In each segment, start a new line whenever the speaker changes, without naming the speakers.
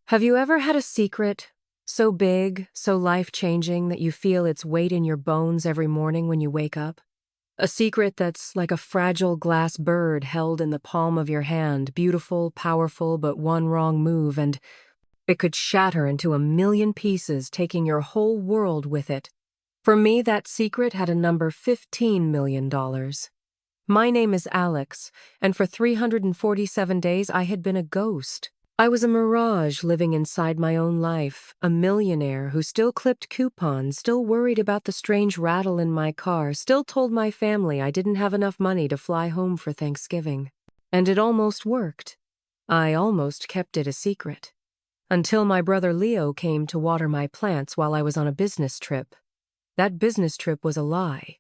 Have you ever had a secret so big, so life-changing that you feel its weight in your bones every morning when you wake up? A secret that's like a fragile glass bird held in the palm of your hand, beautiful, powerful, but one wrong move, and it could shatter into a million pieces, taking your whole world with it. For me, that secret had a number $15 million. My name is Alex, and for 347 days I had been a ghost. I was a mirage living inside my own life, a millionaire who still clipped coupons, still worried about the strange rattle in my car, still told my family I didn't have enough money to fly home for Thanksgiving. And it almost worked. I almost kept it a secret. Until my brother Leo came to water my plants while I was on a business trip. That business trip was a lie.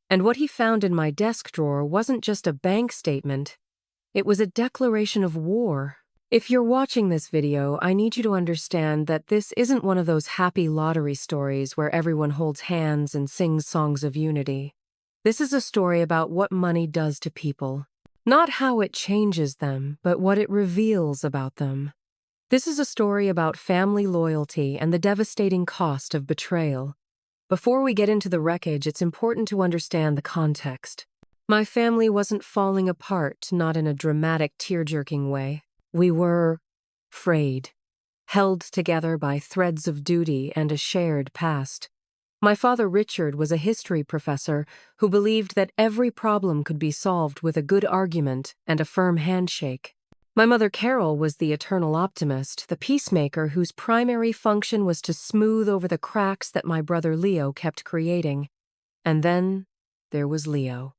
And what he found in my desk drawer wasn't just a bank statement. It was a declaration of war. If you're watching this video, I need you to understand that this isn't one of those happy lottery stories where everyone holds hands and sings songs of unity. This is a story about what money does to people. Not how it changes them, but what it reveals about them. This is a story about family loyalty and the devastating cost of betrayal. Before we get into the wreckage, it's important to understand the context. My family wasn't falling apart, not in a dramatic, tear-jerking way. We were frayed, held together by threads of duty and a shared past. My father Richard was a history professor who believed that every problem could be solved with a good argument and a firm handshake. My mother Carol was the eternal optimist, the peacemaker whose primary function was to smooth over the cracks that my brother Leo kept creating. And then there was Leo,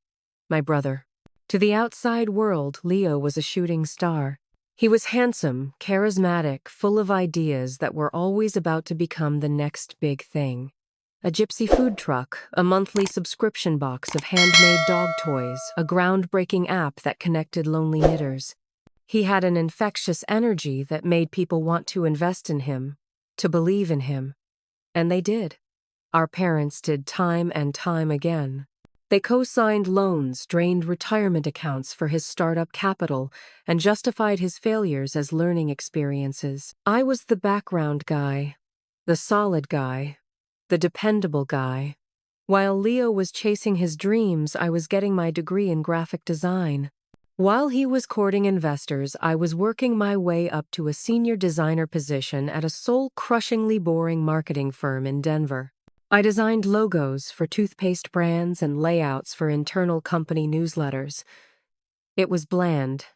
my brother. To the outside world, Leo was a shooting star. He was handsome, charismatic, full of ideas that were always about to become the next big thing. A gypsy food truck, a monthly subscription box of handmade dog toys, a groundbreaking app that connected lonely knitters. He had an infectious energy that made people want to invest in him, to believe in him. And they did. Our parents did time and time again. They co-signed loans, drained retirement accounts for his startup capital, and justified his failures as learning experiences. I was the background guy, the solid guy, the dependable guy. While Leo was chasing his dreams, I was getting my degree in graphic design. While he was courting investors, I was working my way up to a senior designer position at a soul-crushingly boring marketing firm in Denver. I designed logos for toothpaste brands and layouts for internal company newsletters. It was bland.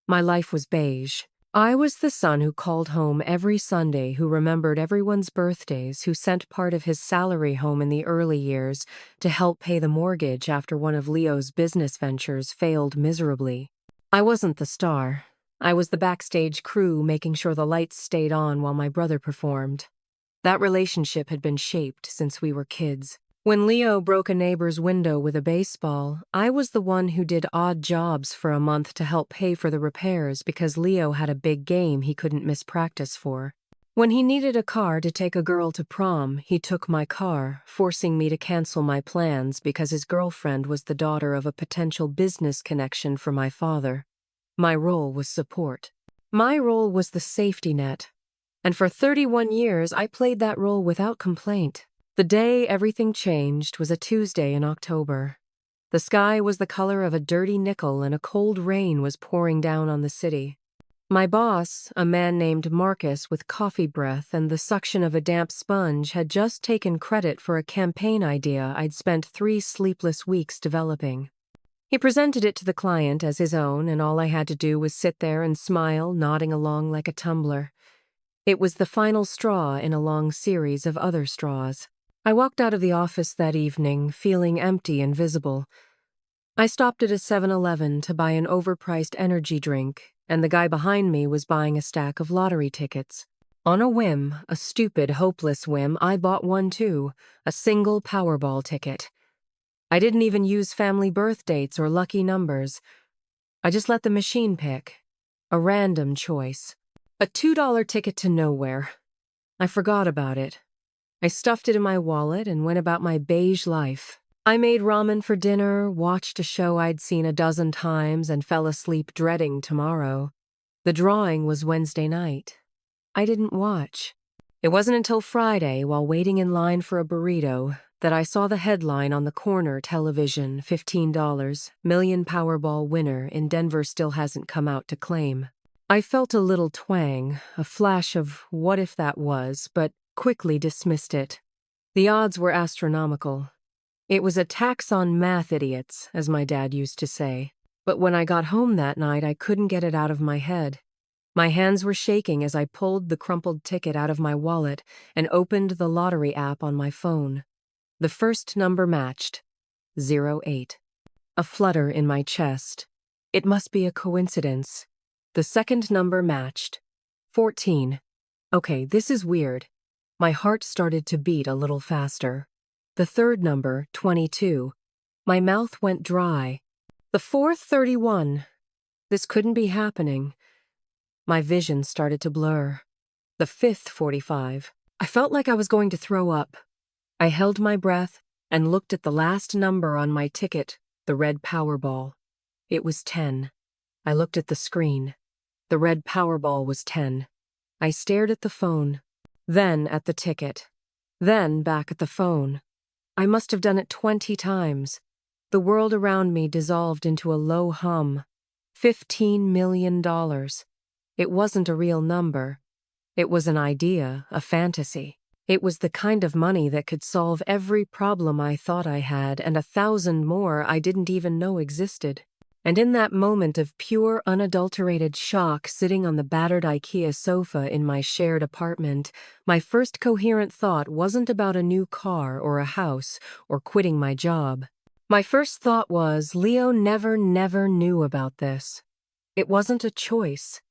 My life was beige. I was the son who called home every Sunday, who remembered everyone's birthdays, who sent part of his salary home in the early years to help pay the mortgage after one of Leo's business ventures failed miserably. I wasn't the star. I was the backstage crew making sure the lights stayed on while my brother performed. That relationship had been shaped since we were kids. When Leo broke a neighbor's window with a baseball, I was the one who did odd jobs for a month to help pay for the repairs because Leo had a big game he couldn't miss practice for. When he needed a car to take a girl to prom, he took my car, forcing me to cancel my plans because his girlfriend was the daughter of a potential business connection for my father. My role was support. My role was the safety net. And for 31 years, I played that role without complaint. The day everything changed was a Tuesday in October. The sky was the color of a dirty nickel and a cold rain was pouring down on the city. My boss, a man named Marcus with coffee breath and the suction of a damp sponge, had just taken credit for a campaign idea I'd spent 3 sleepless weeks developing. He presented it to the client as his own, and all I had to do was sit there and smile, nodding along like a tumbler. It was the final straw in a long series of other straws. I walked out of the office that evening, feeling empty and visible. I stopped at a 7-Eleven to buy an overpriced energy drink, and the guy behind me was buying a stack of lottery tickets. On a whim, a stupid, hopeless whim, I bought one too, a single Powerball ticket. I didn't even use family birth dates or lucky numbers. I just let the machine pick. A random choice. A $2 ticket to nowhere. I forgot about it. I stuffed it in my wallet and went about my beige life. I made ramen for dinner, watched a show I'd seen a dozen times, and fell asleep dreading tomorrow. The drawing was Wednesday night. I didn't watch. It wasn't until Friday, while waiting in line for a burrito, that I saw the headline on the corner television, $15, million Powerball winner in Denver still hasn't come out to claim. I felt a little twang, a flash of what if that was, but quickly dismissed it. The odds were astronomical. It was a tax on math idiots, as my dad used to say. But when I got home that night, I couldn't get it out of my head. My hands were shaking as I pulled the crumpled ticket out of my wallet and opened the lottery app on my phone. The first number matched, 08. A flutter in my chest. It must be a coincidence. The second number matched, 14. Okay, this is weird. My heart started to beat a little faster. The third number, 22. My mouth went dry. The fourth, 31. This couldn't be happening. My vision started to blur. The fifth, 45. I felt like I was going to throw up. I held my breath and looked at the last number on my ticket, the red Powerball. It was 10. I looked at the screen. The red Powerball was 10. I stared at the phone, then at the ticket, then back at the phone. I must have done it 20 times. The world around me dissolved into a low hum. $15 million. It wasn't a real number. It was an idea, a fantasy. It was the kind of money that could solve every problem I thought I had and 1,000 more I didn't even know existed. And in that moment of pure, unadulterated shock sitting on the battered IKEA sofa in my shared apartment, my first coherent thought wasn't about a new car or a house or quitting my job. My first thought was, Leo never knew about this. It wasn't a choice.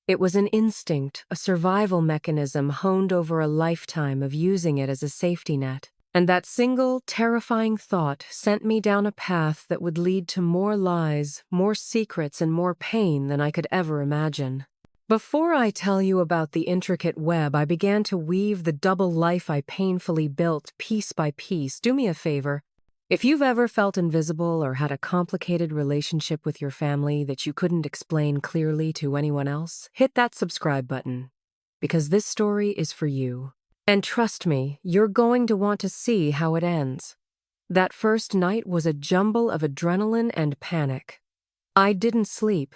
It was an instinct, a survival mechanism honed over a lifetime of using it as a safety net. And that single, terrifying thought sent me down a path that would lead to more lies, more secrets, and more pain than I could ever imagine. Before I tell you about the intricate web I began to weave the double life I painfully built piece by piece, do me a favor. If you've ever felt invisible or had a complicated relationship with your family that you couldn't explain clearly to anyone else, hit that subscribe button, because this story is for you. And trust me, you're going to want to see how it ends. That first night was a jumble of adrenaline and panic. I didn't sleep.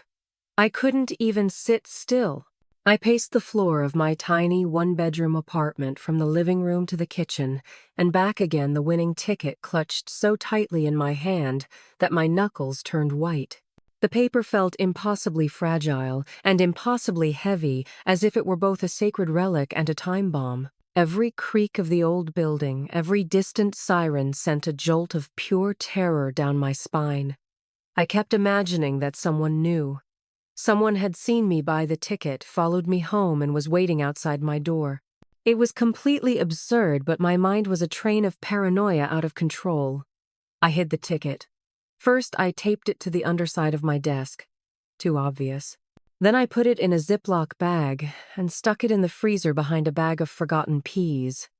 I couldn't even sit still. I paced the floor of my tiny one-bedroom apartment from the living room to the kitchen and back again, the winning ticket clutched so tightly in my hand that my knuckles turned white. The paper felt impossibly fragile and impossibly heavy, as if it were both a sacred relic and a time bomb. Every creak of the old building, every distant siren sent a jolt of pure terror down my spine. I kept imagining that someone knew. Someone had seen me buy the ticket, followed me home, and was waiting outside my door. It was completely absurd, but my mind was a train of paranoia out of control. I hid the ticket. First, I taped it to the underside of my desk. Too obvious. Then I put it in a Ziploc bag and stuck it in the freezer behind a bag of forgotten peas.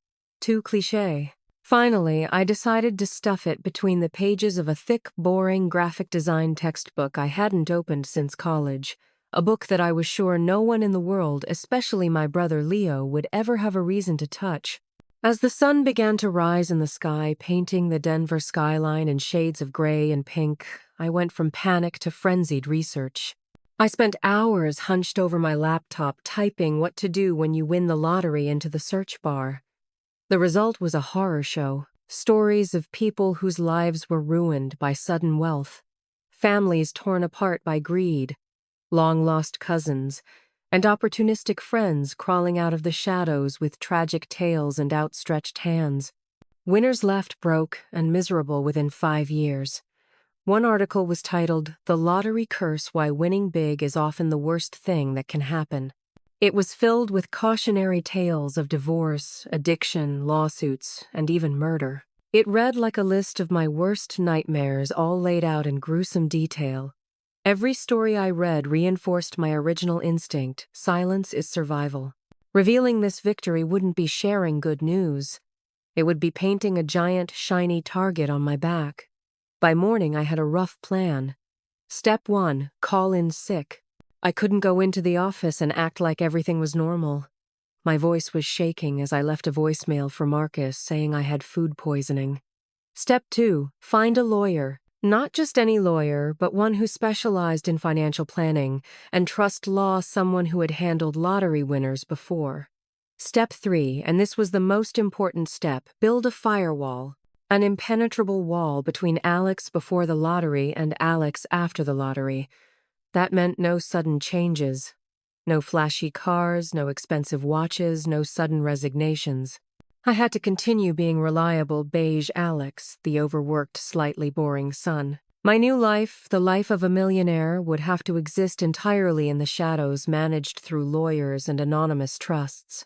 Too cliché. Finally, I decided to stuff it between the pages of a thick, boring graphic design textbook I hadn't opened since college, a book that I was sure no one in the world, especially my brother Leo, would ever have a reason to touch. As the sun began to rise in the sky, painting the Denver skyline in shades of gray and pink, I went from panic to frenzied research. I spent hours hunched over my laptop typing what to do when you win the lottery into the search bar. The result was a horror show, stories of people whose lives were ruined by sudden wealth, families torn apart by greed, long-lost cousins, and opportunistic friends crawling out of the shadows with tragic tales and outstretched hands. Winners left broke and miserable within 5 years. One article was titled, "The Lottery Curse: Why Winning Big is Often the Worst Thing That Can Happen." It was filled with cautionary tales of divorce, addiction, lawsuits, and even murder. It read like a list of my worst nightmares, all laid out in gruesome detail. Every story I read reinforced my original instinct: silence is survival. Revealing this victory wouldn't be sharing good news. It would be painting a giant, shiny target on my back. By morning, I had a rough plan. Step 1, call in sick. I couldn't go into the office and act like everything was normal. My voice was shaking as I left a voicemail for Marcus saying I had food poisoning. Step 2, find a lawyer. Not just any lawyer, but one who specialized in financial planning and trust law someone who had handled lottery winners before. Step 3, and this was the most important step, build a firewall. An impenetrable wall between Alex before the lottery and Alex after the lottery. That meant no sudden changes. No flashy cars, no expensive watches, no sudden resignations. I had to continue being reliable beige Alex, the overworked, slightly boring son. My new life, the life of a millionaire, would have to exist entirely in the shadows managed through lawyers and anonymous trusts.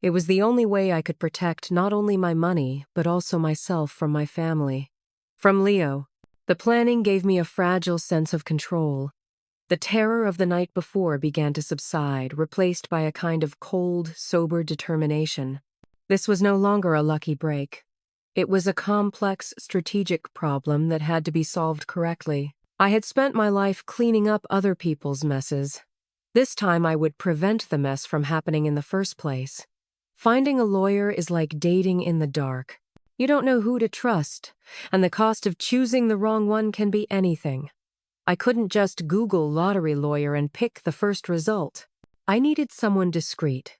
It was the only way I could protect not only my money, but also myself from my family. From Leo. The planning gave me a fragile sense of control. The terror of the night before began to subside, replaced by a kind of cold, sober determination. This was no longer a lucky break. It was a complex, strategic problem that had to be solved correctly. I had spent my life cleaning up other people's messes. This time I would prevent the mess from happening in the first place. Finding a lawyer is like dating in the dark. You don't know who to trust, and the cost of choosing the wrong one can be anything. I couldn't just Google lottery lawyer and pick the first result. I needed someone discreet.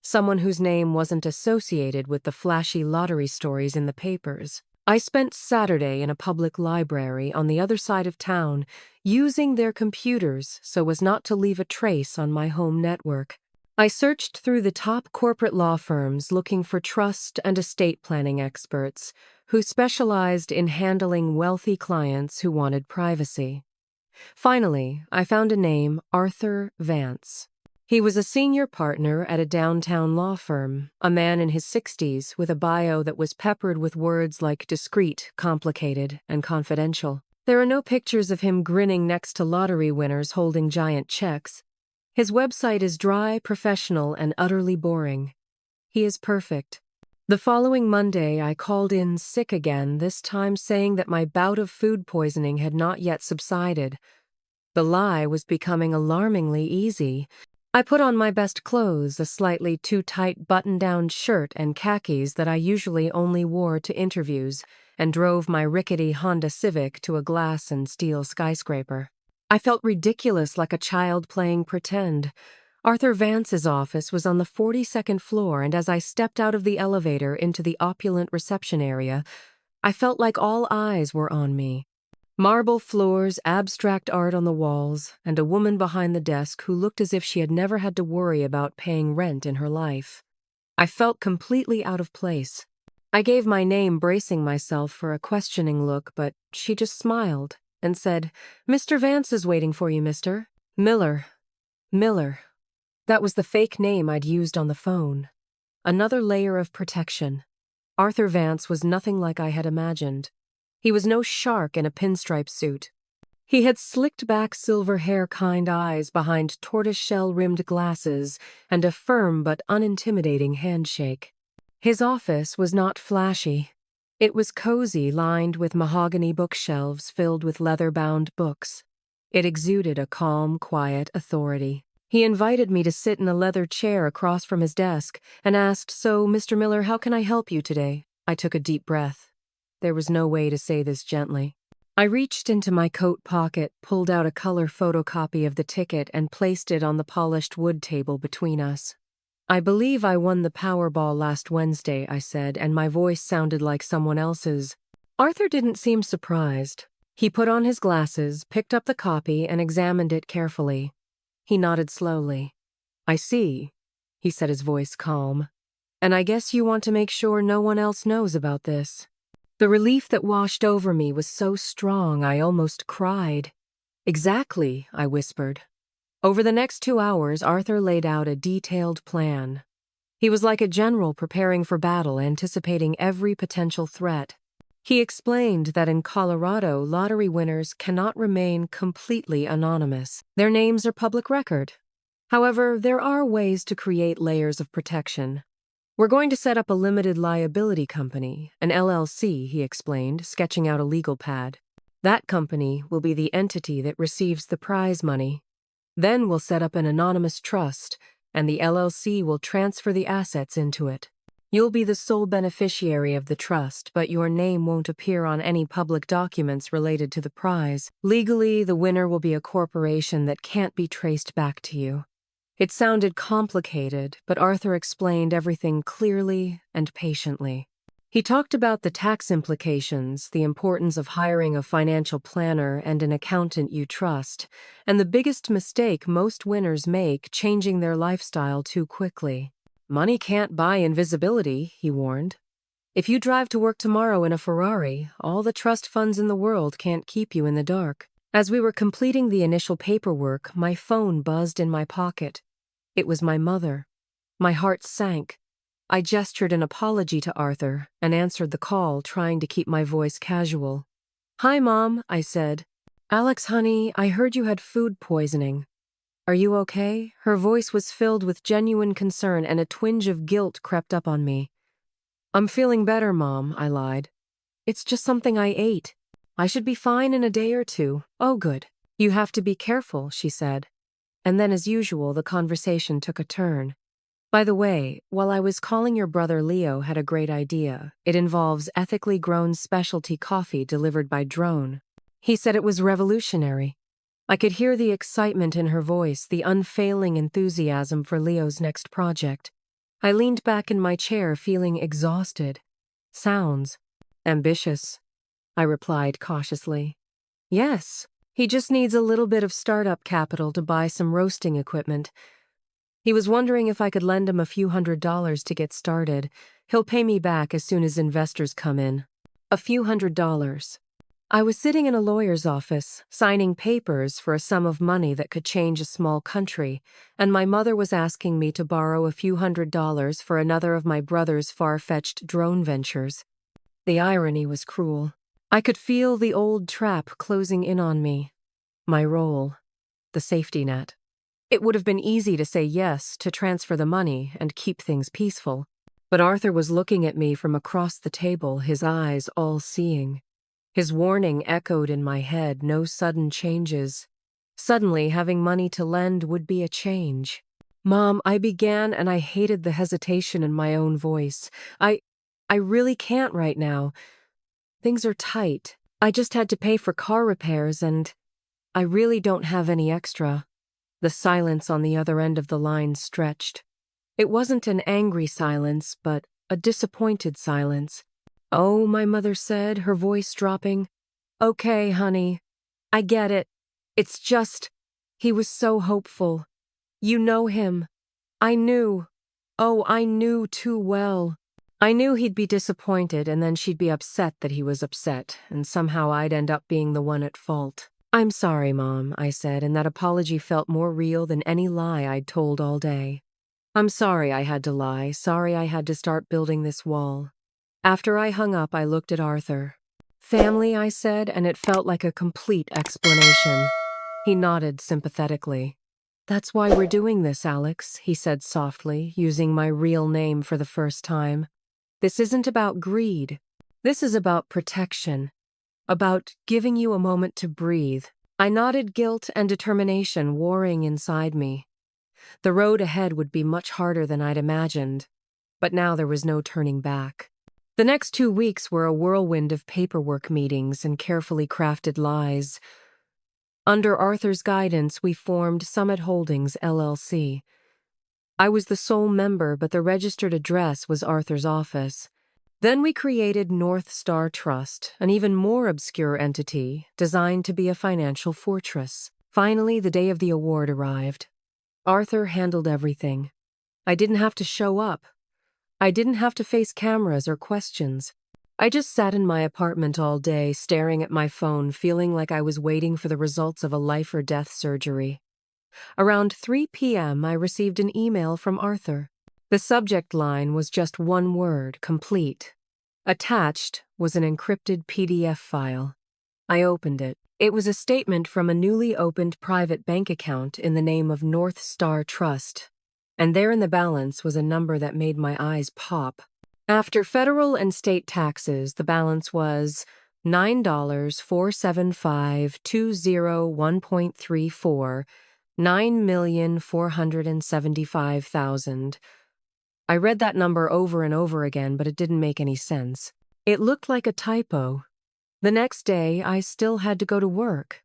Someone whose name wasn't associated with the flashy lottery stories in the papers. I spent Saturday in a public library on the other side of town, using their computers so as not to leave a trace on my home network. I searched through the top corporate law firms looking for trust and estate planning experts who specialized in handling wealthy clients who wanted privacy. Finally, I found a name, Arthur Vance. He was a senior partner at a downtown law firm, a man in his 60s with a bio that was peppered with words like discreet, complicated, and confidential. There are no pictures of him grinning next to lottery winners holding giant checks. His website is dry, professional, and utterly boring. He is perfect. The following Monday, I called in sick again, this time saying that my bout of food poisoning had not yet subsided. The lie was becoming alarmingly easy. I put on my best clothes, a slightly too tight button-down shirt and khakis that I usually only wore to interviews, and drove my rickety Honda Civic to a glass and steel skyscraper. I felt ridiculous, like a child playing pretend. Arthur Vance's office was on the 42nd floor, and as I stepped out of the elevator into the opulent reception area, I felt like all eyes were on me. Marble floors, abstract art on the walls, and a woman behind the desk who looked as if she had never had to worry about paying rent in her life. I felt completely out of place. I gave my name, bracing myself for a questioning look, but she just smiled and said, "Mr. Vance is waiting for you, mister." Miller. That was the fake name I'd used on the phone. Another layer of protection. Arthur Vance was nothing like I had imagined. He was no shark in a pinstripe suit. He had slicked back silver hair, kind eyes behind tortoiseshell-rimmed glasses, and a firm but unintimidating handshake. His office was not flashy. It was cozy, lined with mahogany bookshelves filled with leather-bound books. It exuded a calm, quiet authority. He invited me to sit in a leather chair across from his desk and asked, "So, Mr. Miller, how can I help you today?" I took a deep breath. There was no way to say this gently. I reached into my coat pocket, pulled out a color photocopy of the ticket, and placed it on the polished wood table between us. "I believe I won the Powerball last Wednesday," I said, and my voice sounded like someone else's. Arthur didn't seem surprised. He put on his glasses, picked up the copy, and examined it carefully. He nodded slowly. "I see," he said, his voice calm. "And I guess you want to make sure no one else knows about this." The relief that washed over me was so strong I almost cried. "Exactly," I whispered. Over the next 2 hours, Arthur laid out a detailed plan. He was like a general preparing for battle, anticipating every potential threat. He explained that in Colorado, lottery winners cannot remain completely anonymous. Their names are public record. However, there are ways to create layers of protection. "We're going to set up a limited liability company, an LLC," he explained, sketching out a legal pad. "That company will be the entity that receives the prize money. Then we'll set up an anonymous trust, and the LLC will transfer the assets into it. You'll be the sole beneficiary of the trust, but your name won't appear on any public documents related to the prize. Legally, the winner will be a corporation that can't be traced back to you. It sounded complicated, but Arthur explained everything clearly and patiently. He talked about the tax implications, the importance of hiring a financial planner and an accountant you trust, and the biggest mistake most winners make, changing their lifestyle too quickly. Money can't buy invisibility, he warned. If you drive to work tomorrow in a Ferrari, all the trust funds in the world can't keep you in the dark. As we were completing the initial paperwork, my phone buzzed in my pocket. It was my mother. My heart sank. I gestured an apology to Arthur and answered the call, trying to keep my voice casual. "Hi, Mom," I said. "Alex, honey, I heard you had food poisoning. Are you okay?" Her voice was filled with genuine concern, and a twinge of guilt crept up on me. "I'm feeling better, Mom," I lied. "It's just something I ate. I should be fine in a day or two." "Oh, good. You have to be careful," she said. And then, as usual, the conversation took a turn. "By the way, while I was calling, your brother Leo had a great idea. It involves ethically grown specialty coffee delivered by drone. He said it was revolutionary." I could hear the excitement in her voice, the unfailing enthusiasm for Leo's next project. I leaned back in my chair, feeling exhausted. "Sounds ambitious," I replied cautiously. "Yes, he just needs a little bit of startup capital to buy some roasting equipment. He was wondering if I could lend him a few $100s to get started. He'll pay me back as soon as investors come in." A few $100s. I was sitting in a lawyer's office, signing papers for a sum of money that could change a small country, and my mother was asking me to borrow a few $100s for another of my brother's far-fetched drone ventures. The irony was cruel. I could feel the old trap closing in on me. My role, the safety net. It would have been easy to say yes, to transfer the money and keep things peaceful. But Arthur was looking at me from across the table, his eyes all-seeing. His warning echoed in my head, no sudden changes. Suddenly, having money to lend would be a change. "Mom," I began, and I hated the hesitation in my own voice. I really can't right now. Things are tight. I just had to pay for car repairs, and I really don't have any extra." The silence on the other end of the line stretched. It wasn't an angry silence, but a disappointed silence. "Oh," my mother said, her voice dropping. "Okay, honey. I get it. It's just, he was so hopeful. You know him. I knew. Oh, I knew too well. I knew he'd be disappointed, and then she'd be upset that he was upset, and somehow I'd end up being the one at fault." "I'm sorry, Mom," I said, and that apology felt more real than any lie I'd told all day. "I'm sorry I had to lie, sorry I had to start building this wall." After I hung up, I looked at Arthur. "Family," I said, and it felt like a complete explanation. He nodded sympathetically. "That's why we're doing this, Alex," he said softly, using my real name for the first time. "This isn't about greed. This is about protection. About giving you a moment to breathe." I nodded, guilt and determination warring inside me. The road ahead would be much harder than I'd imagined, but now there was no turning back. The next 2 weeks were a whirlwind of paperwork meetings and carefully crafted lies. Under Arthur's guidance, we formed Summit Holdings, LLC. I was the sole member, but the registered address was Arthur's office. Then we created North Star Trust, an even more obscure entity designed to be a financial fortress. Finally, the day of the award arrived. Arthur handled everything. I didn't have to show up. I didn't have to face cameras or questions. I just sat in my apartment all day, staring at my phone, feeling like I was waiting for the results of a life-or-death surgery. Around 3 p.m., I received an email from Arthur. The subject line was just one word: complete. Attached was an encrypted PDF file. I opened it. It was a statement from a newly opened private bank account in the name of North Star Trust. And there in the balance was a number that made my eyes pop. After federal and state taxes, the balance was $9,475,201.34, 9,475,000. I read that number over and over again, but it didn't make any sense. It looked like a typo. The next day, I still had to go to work.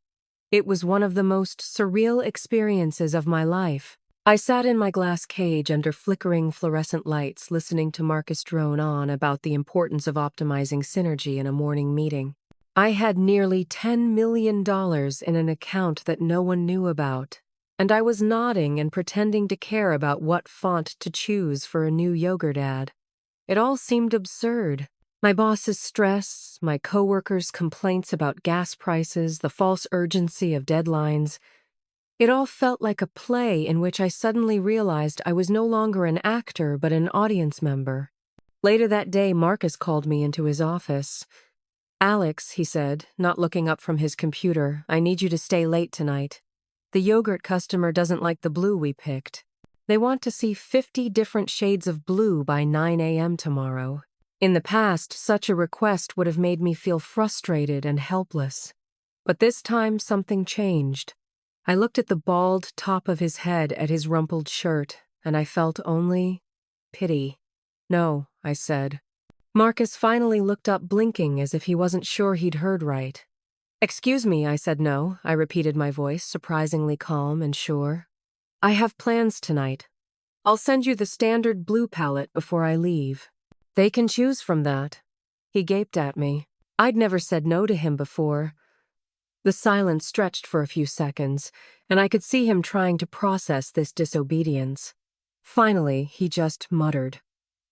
It was one of the most surreal experiences of my life. I sat in my glass cage under flickering fluorescent lights, listening to Marcus drone on about the importance of optimizing synergy in a morning meeting. I had nearly $10 million in an account that no one knew about, and I was nodding and pretending to care about what font to choose for a new yogurt ad. It all seemed absurd. My boss's stress, my coworkers' complaints about gas prices, the false urgency of deadlines. It all felt like a play in which I suddenly realized I was no longer an actor but an audience member. Later that day, Marcus called me into his office. "Alex," he said, not looking up from his computer, "I need you to stay late tonight. The yogurt customer doesn't like the blue we picked. They want to see 50 different shades of blue by 9 a.m. tomorrow. In the past, such a request would have made me feel frustrated and helpless. But this time, something changed. I looked at the bald top of his head, at his rumpled shirt, and I felt only pity. "No," I said. Marcus finally looked up, blinking as if he wasn't sure he'd heard right. "Excuse me," I said. "No," I repeated, my voice surprisingly calm and sure. "I have plans tonight. I'll send you the standard blue palette before I leave. They can choose from that." He gaped at me. I'd never said no to him before. The silence stretched for a few seconds, and I could see him trying to process this disobedience. Finally, he just muttered,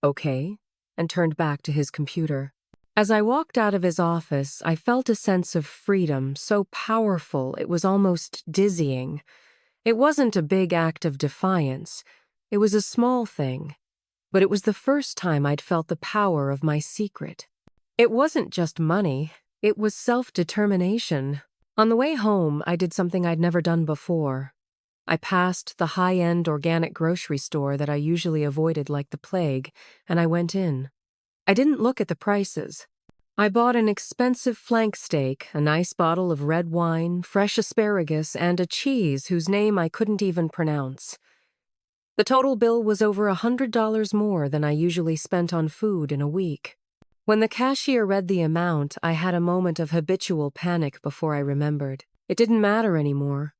"Okay," and turned back to his computer. As I walked out of his office, I felt a sense of freedom so powerful it was almost dizzying. It wasn't a big act of defiance. It was a small thing. But it was the first time I'd felt the power of my secret. It wasn't just money. It was self-determination. On the way home, I did something I'd never done before. I passed the high-end organic grocery store that I usually avoided like the plague, and I went in. I didn't look at the prices. I bought an expensive flank steak, a nice bottle of red wine, fresh asparagus, and a cheese whose name I couldn't even pronounce. The total bill was over $100 more than I usually spent on food in a week. When the cashier read the amount, I had a moment of habitual panic before I remembered. It didn't matter anymore.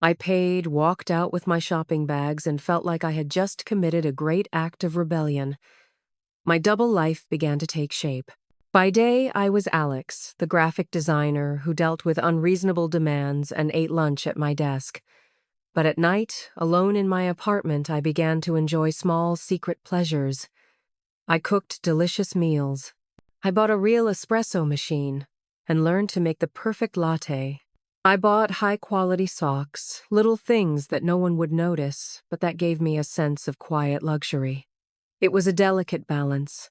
I paid, walked out with my shopping bags, and felt like I had just committed a great act of rebellion. My double life began to take shape. By day, I was Alex, the graphic designer who dealt with unreasonable demands and ate lunch at my desk. But at night, alone in my apartment, I began to enjoy small, secret pleasures. I cooked delicious meals. I bought a real espresso machine and learned to make the perfect latte. I bought high-quality socks, little things that no one would notice, but that gave me a sense of quiet luxury. It was a delicate balance.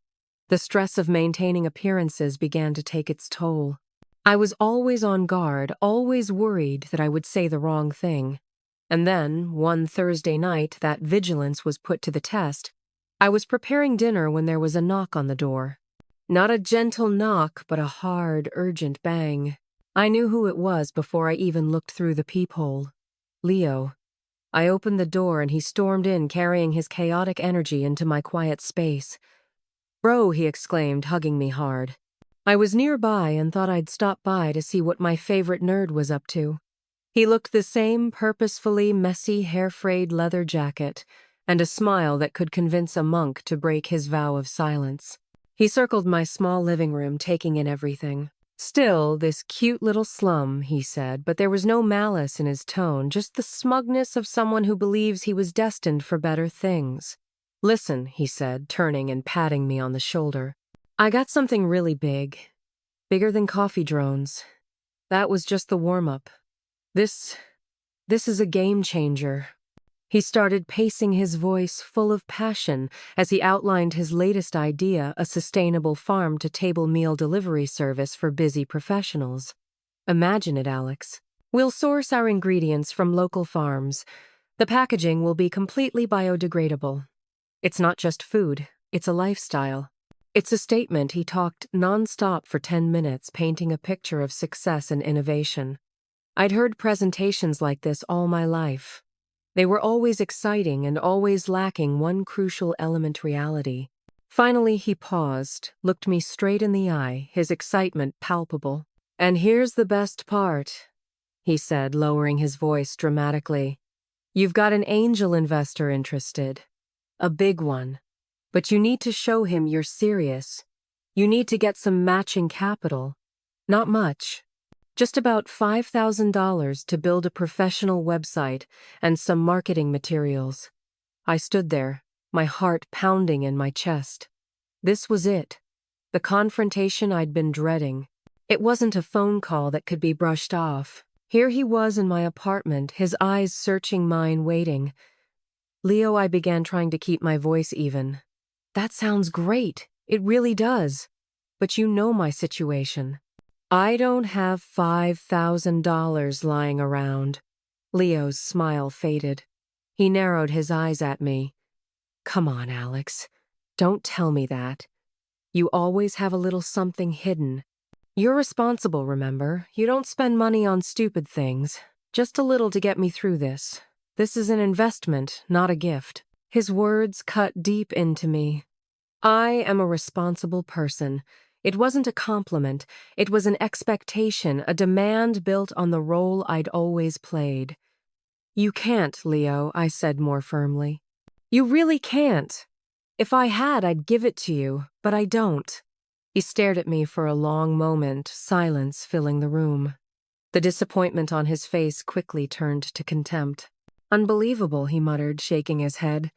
The stress of maintaining appearances began to take its toll. I was always on guard, always worried that I would say the wrong thing. And then, one Thursday night, that vigilance was put to the test. I was preparing dinner when there was a knock on the door. Not a gentle knock, but a hard, urgent bang. I knew who it was before I even looked through the peephole. Leo. I opened the door and he stormed in, carrying his chaotic energy into my quiet space. "Bro," he exclaimed, hugging me hard. I was nearby and thought I'd stop by to see what my favorite nerd was up to. He looked the same purposefully messy, hair-frayed leather jacket, and a smile that could convince a monk to break his vow of silence. He circled my small living room, taking in everything. "Still, this cute little slum," he said, but there was no malice in his tone, just the smugness of someone who believes he was destined for better things. "Listen," he said, turning and patting me on the shoulder. "I got something really big. Bigger than coffee drones. That was just the warm-up. This is a game changer." He started pacing, his voice full of passion, as he outlined his latest idea, a sustainable farm-to-table meal delivery service for busy professionals. "Imagine it, Alex. We'll source our ingredients from local farms. The packaging will be completely biodegradable. It's not just food, it's a lifestyle. It's a statement." He talked nonstop for 10 minutes, painting a picture of success and innovation. I'd heard presentations like this all my life. They were always exciting and always lacking one crucial element: reality. Finally, he paused, looked me straight in the eye, his excitement palpable. "And here's the best part," he said, lowering his voice dramatically. "You've got an angel investor interested. A big one. But you need to show him you're serious. You need to get some matching capital. Not much. Just about $5,000 to build a professional website and some marketing materials." I stood there, my heart pounding in my chest. This was it. The confrontation I'd been dreading. It wasn't a phone call that could be brushed off. Here he was in my apartment, his eyes searching mine, waiting. "Leo," I began, trying to keep my voice even. "That sounds great. It really does. But you know my situation. I don't have $5,000 lying around." Leo's smile faded. He narrowed his eyes at me. "Come on, Alex. Don't tell me that. You always have a little something hidden. You're responsible, remember? You don't spend money on stupid things. Just a little to get me through this. This is an investment, not a gift." His words cut deep into me. I am a responsible person. It wasn't a compliment. It was an expectation, a demand built on the role I'd always played. "You can't, Leo," I said more firmly. "You really can't. If I had, I'd give it to you, but I don't." He stared at me for a long moment, silence filling the room. The disappointment on his face quickly turned to contempt. "Unbelievable," he muttered, shaking his head.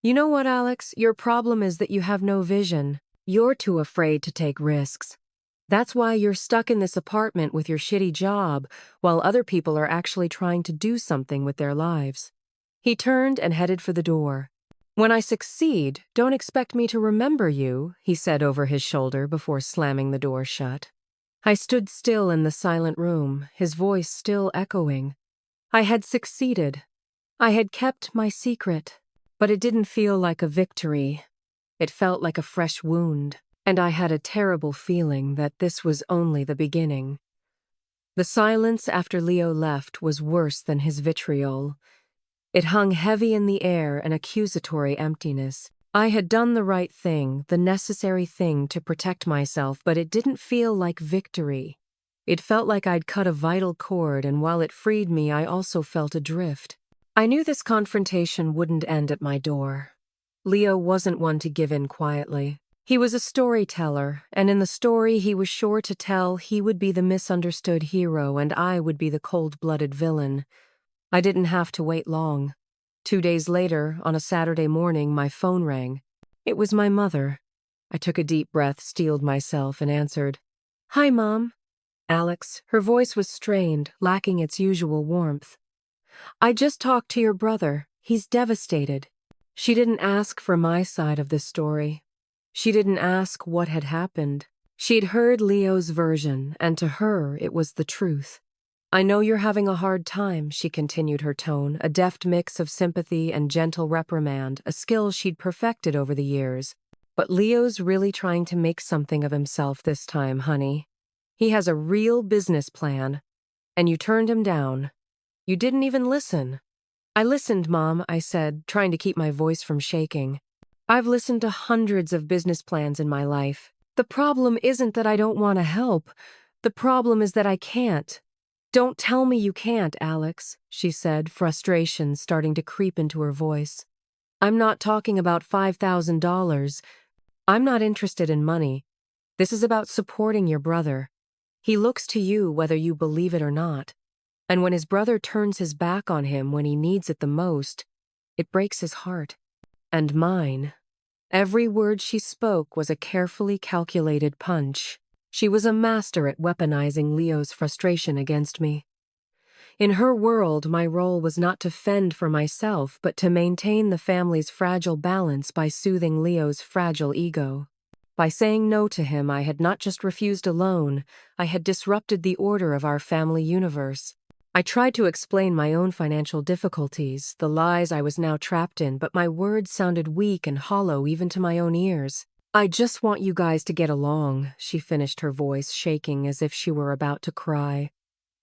"You know what, Alex? Your problem is that you have no vision. You're too afraid to take risks. That's why you're stuck in this apartment with your shitty job, while other people are actually trying to do something with their lives." He turned and headed for the door. "When I succeed, don't expect me to remember you," he said over his shoulder before slamming the door shut. I stood still in the silent room, his voice still echoing. I had succeeded. I had kept my secret. But it didn't feel like a victory. It felt like a fresh wound, and I had a terrible feeling that this was only the beginning. The silence after Leo left was worse than his vitriol. It hung heavy in the air, an accusatory emptiness. I had done the right thing, the necessary thing to protect myself, but it didn't feel like victory. It felt like I'd cut a vital cord, and while it freed me, I also felt adrift. I knew this confrontation wouldn't end at my door. Leo wasn't one to give in quietly. He was a storyteller, and in the story he was sure to tell, he would be the misunderstood hero and I would be the cold-blooded villain. I didn't have to wait long. 2 days later, on a Saturday morning, my phone rang. It was my mother. I took a deep breath, steeled myself, and answered. "Hi, Mom." Alex. Her voice was strained, lacking its usual warmth. "I just talked to your brother. He's devastated." She didn't ask for my side of the story. She didn't ask what had happened. She'd heard Leo's version, and to her it was the truth. "I know you're having a hard time," she continued, her tone, a deft mix of sympathy and gentle reprimand, a skill she'd perfected over the years. "But Leo's really trying to make something of himself this time, honey. He has a real business plan, and you turned him down. You didn't even listen." "I listened, Mom," I said, trying to keep my voice from shaking. "I've listened to hundreds of business plans in my life. The problem isn't that I don't want to help. The problem is that I can't." "Don't tell me you can't, Alex," she said, frustration starting to creep into her voice. "I'm not talking about $5,000. I'm not interested in money. This is about supporting your brother. He looks to you whether you believe it or not. And when his brother turns his back on him when he needs it the most, it breaks his heart. And mine." Every word she spoke was a carefully calculated punch. She was a master at weaponizing Leo's frustration against me. In her world, my role was not to fend for myself, but to maintain the family's fragile balance by soothing Leo's fragile ego. By saying no to him, I had not just refused a loan, I had disrupted the order of our family universe. I tried to explain my own financial difficulties, the lies I was now trapped in, but my words sounded weak and hollow even to my own ears. "I just want you guys to get along," she finished, her voice shaking as if she were about to cry.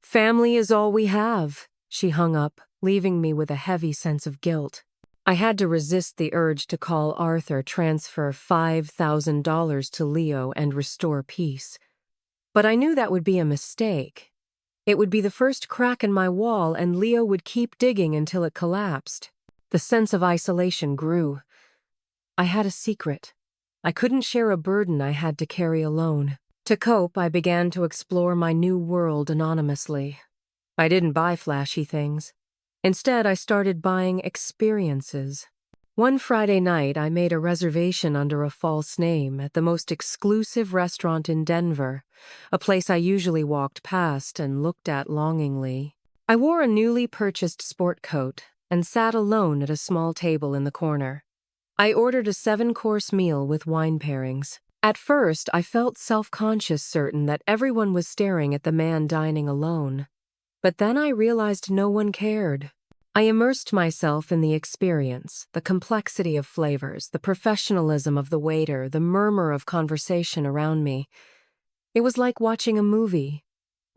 "Family is all we have. She hung up, leaving me with a heavy sense of guilt. I had to resist the urge to call Arthur, transfer $5,000 to Leo, and restore peace. But I knew that would be a mistake. It would be the first crack in my wall, and Leo would keep digging until it collapsed. The sense of isolation grew. I had a secret. I couldn't share a burden I had to carry alone. To cope, I began to explore my new world anonymously. I didn't buy flashy things. Instead, I started buying experiences. One Friday night, I made a reservation under a false name at the most exclusive restaurant in Denver, a place I usually walked past and looked at longingly. I wore a newly purchased sport coat and sat alone at a small table in the corner. I ordered a 7-course meal with wine pairings. At first, I felt self-conscious, certain that everyone was staring at the man dining alone. But then I realized no one cared. I immersed myself in the experience, the complexity of flavors, the professionalism of the waiter, the murmur of conversation around me. It was like watching a movie.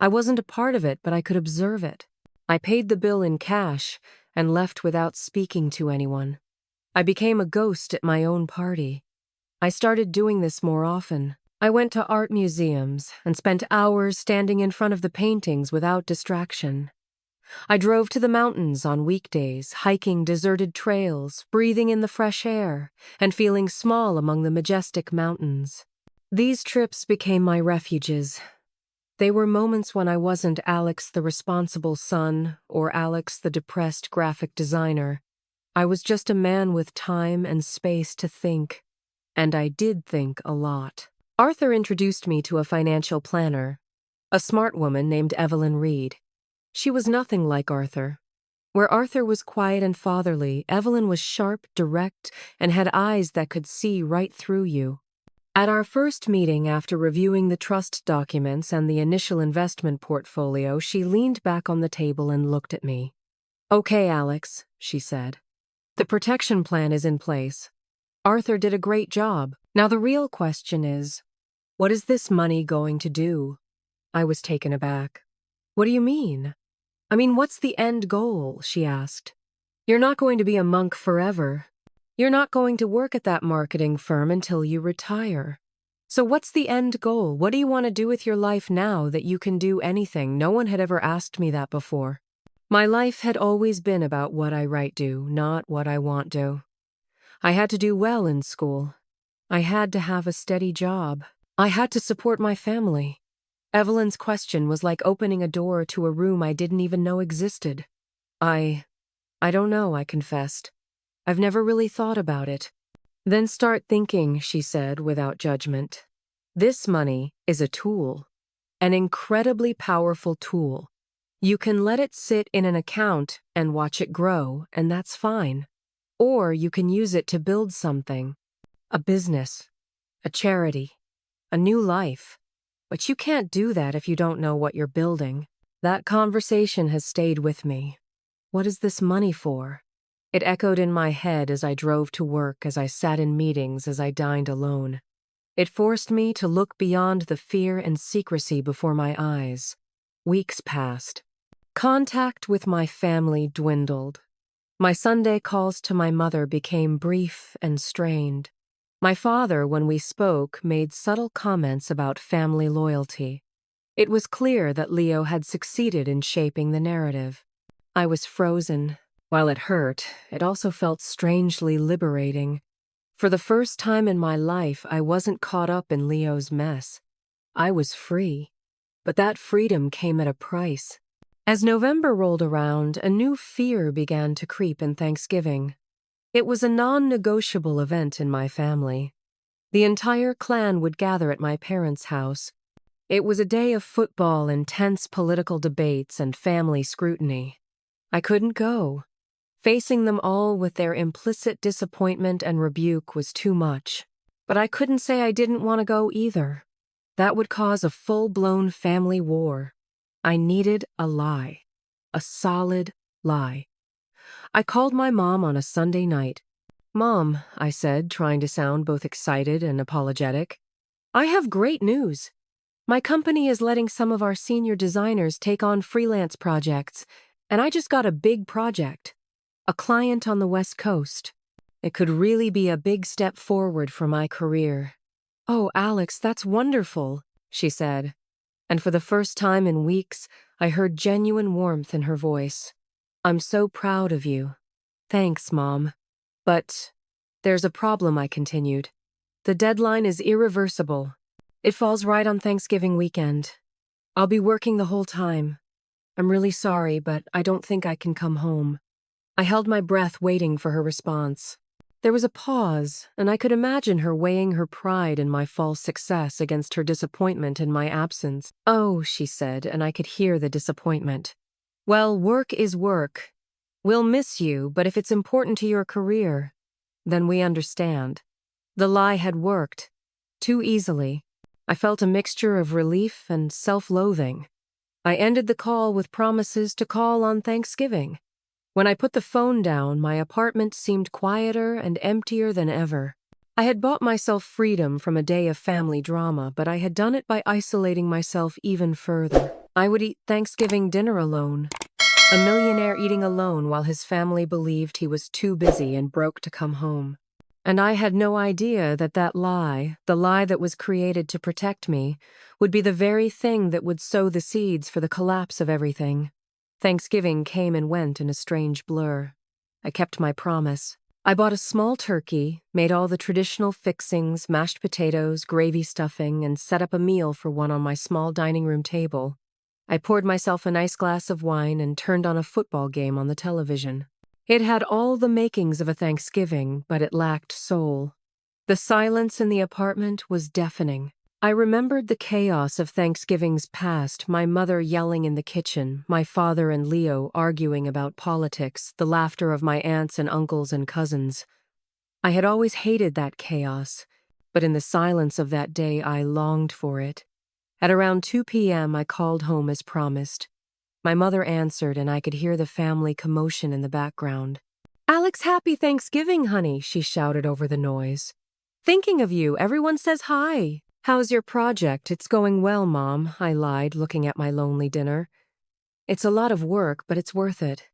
I wasn't a part of it, but I could observe it. I paid the bill in cash and left without speaking to anyone. I became a ghost at my own party. I started doing this more often. I went to art museums and spent hours standing in front of the paintings without distraction. I drove to the mountains on weekdays, hiking deserted trails, breathing in the fresh air, and feeling small among the majestic mountains. These trips became my refuges. They were moments when I wasn't Alex the responsible son or Alex the depressed graphic designer. I was just a man with time and space to think. And I did think a lot. Arthur introduced me to a financial planner, a smart woman named Evelyn Reed. She was nothing like Arthur. Where Arthur was quiet and fatherly, Evelyn was sharp, direct, and had eyes that could see right through you. At our first meeting, after reviewing the trust documents and the initial investment portfolio, she leaned back on the table and looked at me. "Okay, Alex," she said. "The protection plan is in place. Arthur did a great job. Now the real question is, what is this money going to do?" I was taken aback. "What do you mean?" "I mean, what's the end goal?" she asked. "You're not going to be a monk forever. You're not going to work at that marketing firm until you retire. So what's the end goal? What do you want to do with your life now that you can do anything?" No one had ever asked me that before. My life had always been about what I right do, not what I want do. I had to do well in school. I had to have a steady job. I had to support my family. Evelyn's question was like opening a door to a room I didn't even know existed. I don't know," I confessed. "I've never really thought about it." "Then start thinking," she said without judgment. "This money is a tool, an incredibly powerful tool. You can let it sit in an account and watch it grow, and that's fine. Or you can use it to build something, a business, a charity, a new life. But you can't do that if you don't know what you're building." That conversation has stayed with me. What is this money for? It echoed in my head as I drove to work, as I sat in meetings, as I dined alone. It forced me to look beyond the fear and secrecy before my eyes. Weeks passed. Contact with my family dwindled. My Sunday calls to my mother became brief and strained. My father, when we spoke, made subtle comments about family loyalty. It was clear that Leo had succeeded in shaping the narrative. I was frozen. While it hurt, it also felt strangely liberating. For the first time in my life, I wasn't caught up in Leo's mess. I was free. But that freedom came at a price. As November rolled around, a new fear began to creep in Thanksgiving. It was a non-negotiable event in my family. The entire clan would gather at my parents' house. It was a day of football, intense political debates, and family scrutiny. I couldn't go. Facing them all with their implicit disappointment and rebuke was too much. But I couldn't say I didn't want to go either. That would cause a full-blown family war. I needed a lie. A solid lie. I called my mom on a Sunday night. "Mom," I said, trying to sound both excited and apologetic, "I have great news. My company is letting some of our senior designers take on freelance projects, And I just got a big project, a client on the West Coast. It could really be a big step forward for my career. Oh, Alex, that's wonderful, she said. And for the first time in weeks, I heard genuine warmth in her voice. I'm so proud of you. Thanks, Mom. But there's a problem, I continued. The deadline is irreversible. It falls right on Thanksgiving weekend. I'll be working the whole time. I'm really sorry, but I don't think I can come home. I held my breath waiting for her response. There was a pause, and I could imagine her weighing her pride in my false success against her disappointment in my absence. Oh, she said, and I could hear the disappointment. Well, work is work. We'll miss you, but if it's important to your career, then we understand. The lie had worked. Too easily. I felt a mixture of relief and self-loathing. I ended the call with promises to call on Thanksgiving. When I put the phone down, my apartment seemed quieter and emptier than ever. I had bought myself freedom from a day of family drama, but I had done it by isolating myself even further. I would eat Thanksgiving dinner alone. A millionaire eating alone while his family believed he was too busy and broke to come home. And I had no idea that that lie, the lie that was created to protect me, would be the very thing that would sow the seeds for the collapse of everything. Thanksgiving came and went in a strange blur. I kept my promise. I bought a small turkey, made all the traditional fixings, mashed potatoes, gravy stuffing, and set up a meal for one on my small dining room table. I poured myself a nice glass of wine and turned on a football game on the television. It had all the makings of a Thanksgiving, but it lacked soul. The silence in the apartment was deafening. I remembered the chaos of Thanksgivings past, my mother yelling in the kitchen, my father and Leo arguing about politics, the laughter of my aunts and uncles and cousins. I had always hated that chaos, but in the silence of that day I longed for it. At around 2 p.m. I called home as promised. My mother answered and I could hear the family commotion in the background. "Alex, happy Thanksgiving, honey," she shouted over the noise. "Thinking of you, everyone says hi." "How's your project? It's going well, Mom," I lied, looking at my lonely dinner. "It's a lot of work, but it's worth it."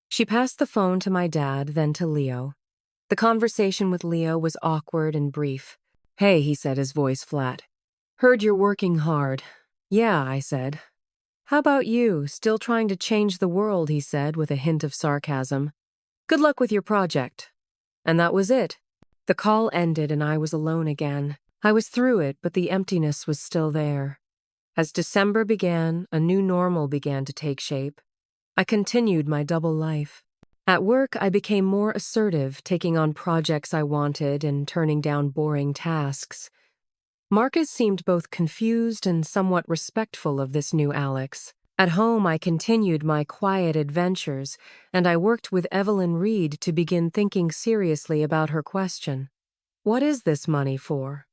She passed the phone to my dad, then to Leo. The conversation with Leo was awkward and brief. "Hey," he said, his voice flat. "Heard you're working hard." "Yeah," I said. "How about you? Still trying to change the world," he said, with a hint of sarcasm. "Good luck with your project." And that was it. The call ended and I was alone again. I was through it, but the emptiness was still there. As December began, a new normal began to take shape. I continued my double life. At work, I became more assertive, taking on projects I wanted and turning down boring tasks. Marcus seemed both confused and somewhat respectful of this new Alex. At home, I continued my quiet adventures, and I worked with Evelyn Reed to begin thinking seriously about her question. What is this money for?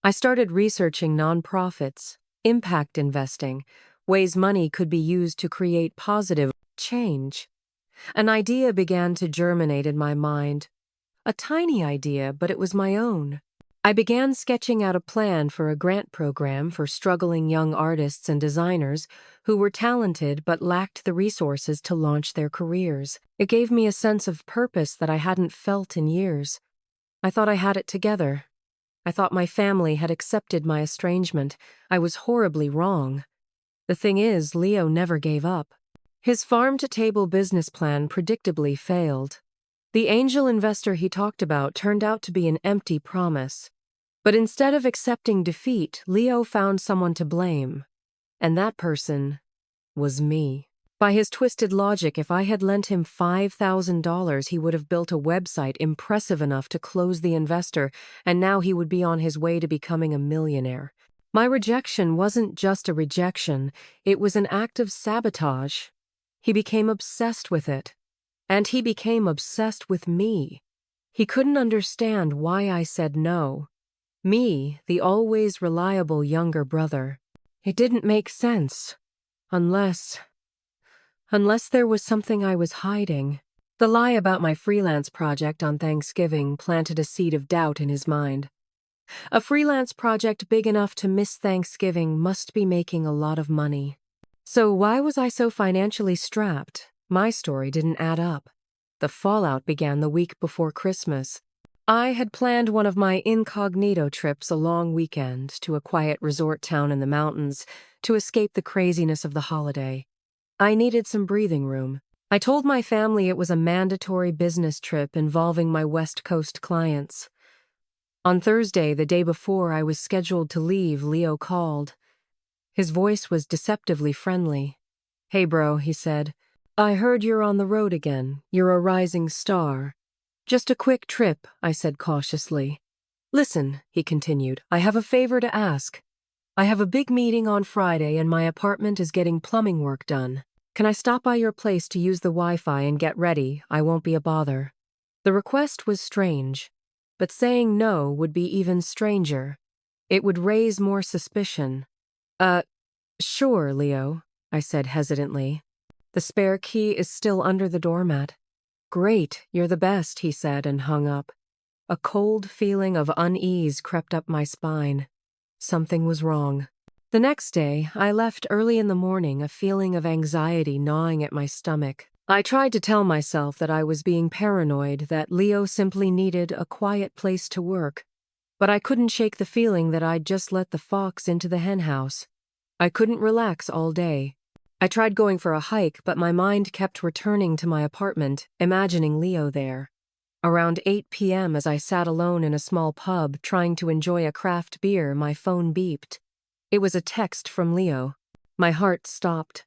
I started researching nonprofits, impact investing, ways money could be used to create positive change. An idea began to germinate in my mind. A tiny idea, but it was my own. I began sketching out a plan for a grant program for struggling young artists and designers who were talented but lacked the resources to launch their careers. It gave me a sense of purpose that I hadn't felt in years. I thought I had it together. I thought my family had accepted my estrangement. I was horribly wrong. The thing is, Leo never gave up. His farm-to-table business plan predictably failed. The angel investor he talked about turned out to be an empty promise. But instead of accepting defeat, Leo found someone to blame. And that person was me. By his twisted logic, if I had lent him $5,000, he would have built a website impressive enough to close the investor, and now he would be on his way to becoming a millionaire. My rejection wasn't just a rejection, it was an act of sabotage. He became obsessed with it. And he became obsessed with me. He couldn't understand why I said no. Me, the always reliable younger brother. It didn't make sense. Unless there was something I was hiding. The lie about my freelance project on Thanksgiving planted a seed of doubt in his mind. A freelance project big enough to miss Thanksgiving must be making a lot of money. So why was I so financially strapped? My story didn't add up. The fallout began the week before Christmas. I had planned one of my incognito trips, a long weekend, to a quiet resort town in the mountains to escape the craziness of the holiday. I needed some breathing room. I told my family it was a mandatory business trip involving my West Coast clients. On Thursday, the day before I was scheduled to leave, Leo called. His voice was deceptively friendly. "Hey bro," he said. "I heard you're on the road again. You're a rising star." "Just a quick trip," I said cautiously. "Listen," he continued, "I have a favor to ask. I have a big meeting on Friday and my apartment is getting plumbing work done. Can I stop by your place to use the Wi-Fi and get ready? I won't be a bother." The request was strange, but saying no would be even stranger. It would raise more suspicion. Sure, Leo," I said hesitantly. "The spare key is still under the doormat." "Great, you're the best," he said and hung up. A cold feeling of unease crept up my spine. Something was wrong. The next day, I left early in the morning, a feeling of anxiety gnawing at my stomach. I tried to tell myself that I was being paranoid, that Leo simply needed a quiet place to work. But I couldn't shake the feeling that I'd just let the fox into the henhouse. I couldn't relax all day. I tried going for a hike, but my mind kept returning to my apartment, imagining Leo there. Around 8 p.m., as I sat alone in a small pub trying to enjoy a craft beer, my phone beeped. It was a text from Leo. My heart stopped.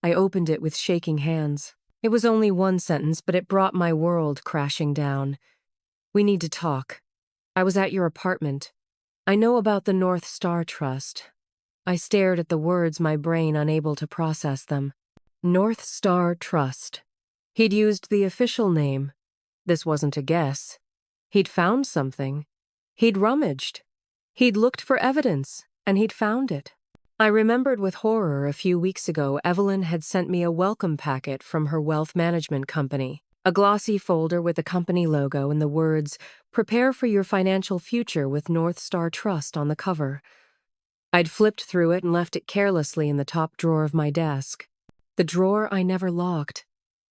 I opened it with shaking hands. It was only one sentence, but it brought my world crashing down. "We need to talk. I was at your apartment. I know about the North Star Trust." I stared at the words, my brain unable to process them. North Star Trust. He'd used the official name. This wasn't a guess. He'd found something. He'd rummaged. He'd looked for evidence, and he'd found it. I remembered with horror a few weeks ago Evelyn had sent me a welcome packet from her wealth management company, a glossy folder with the company logo and the words, "Prepare for your financial future with North Star Trust" on the cover. I'd flipped through it and left it carelessly in the top drawer of my desk. The drawer I never locked.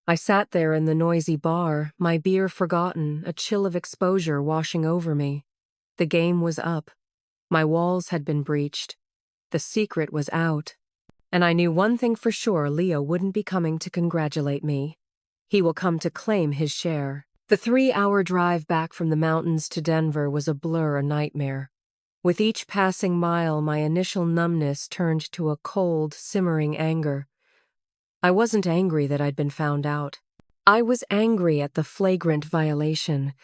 I sat there in the noisy bar, my beer forgotten, a chill of exposure washing over me. The game was up. My walls had been breached. The secret was out. And I knew one thing for sure: Leo wouldn't be coming to congratulate me. He will come to claim his share. The 3-hour drive back from the mountains to Denver was a blur, a nightmare. With each passing mile, my initial numbness turned to a cold, simmering anger. I wasn't angry that I'd been found out. I was angry at the flagrant violation.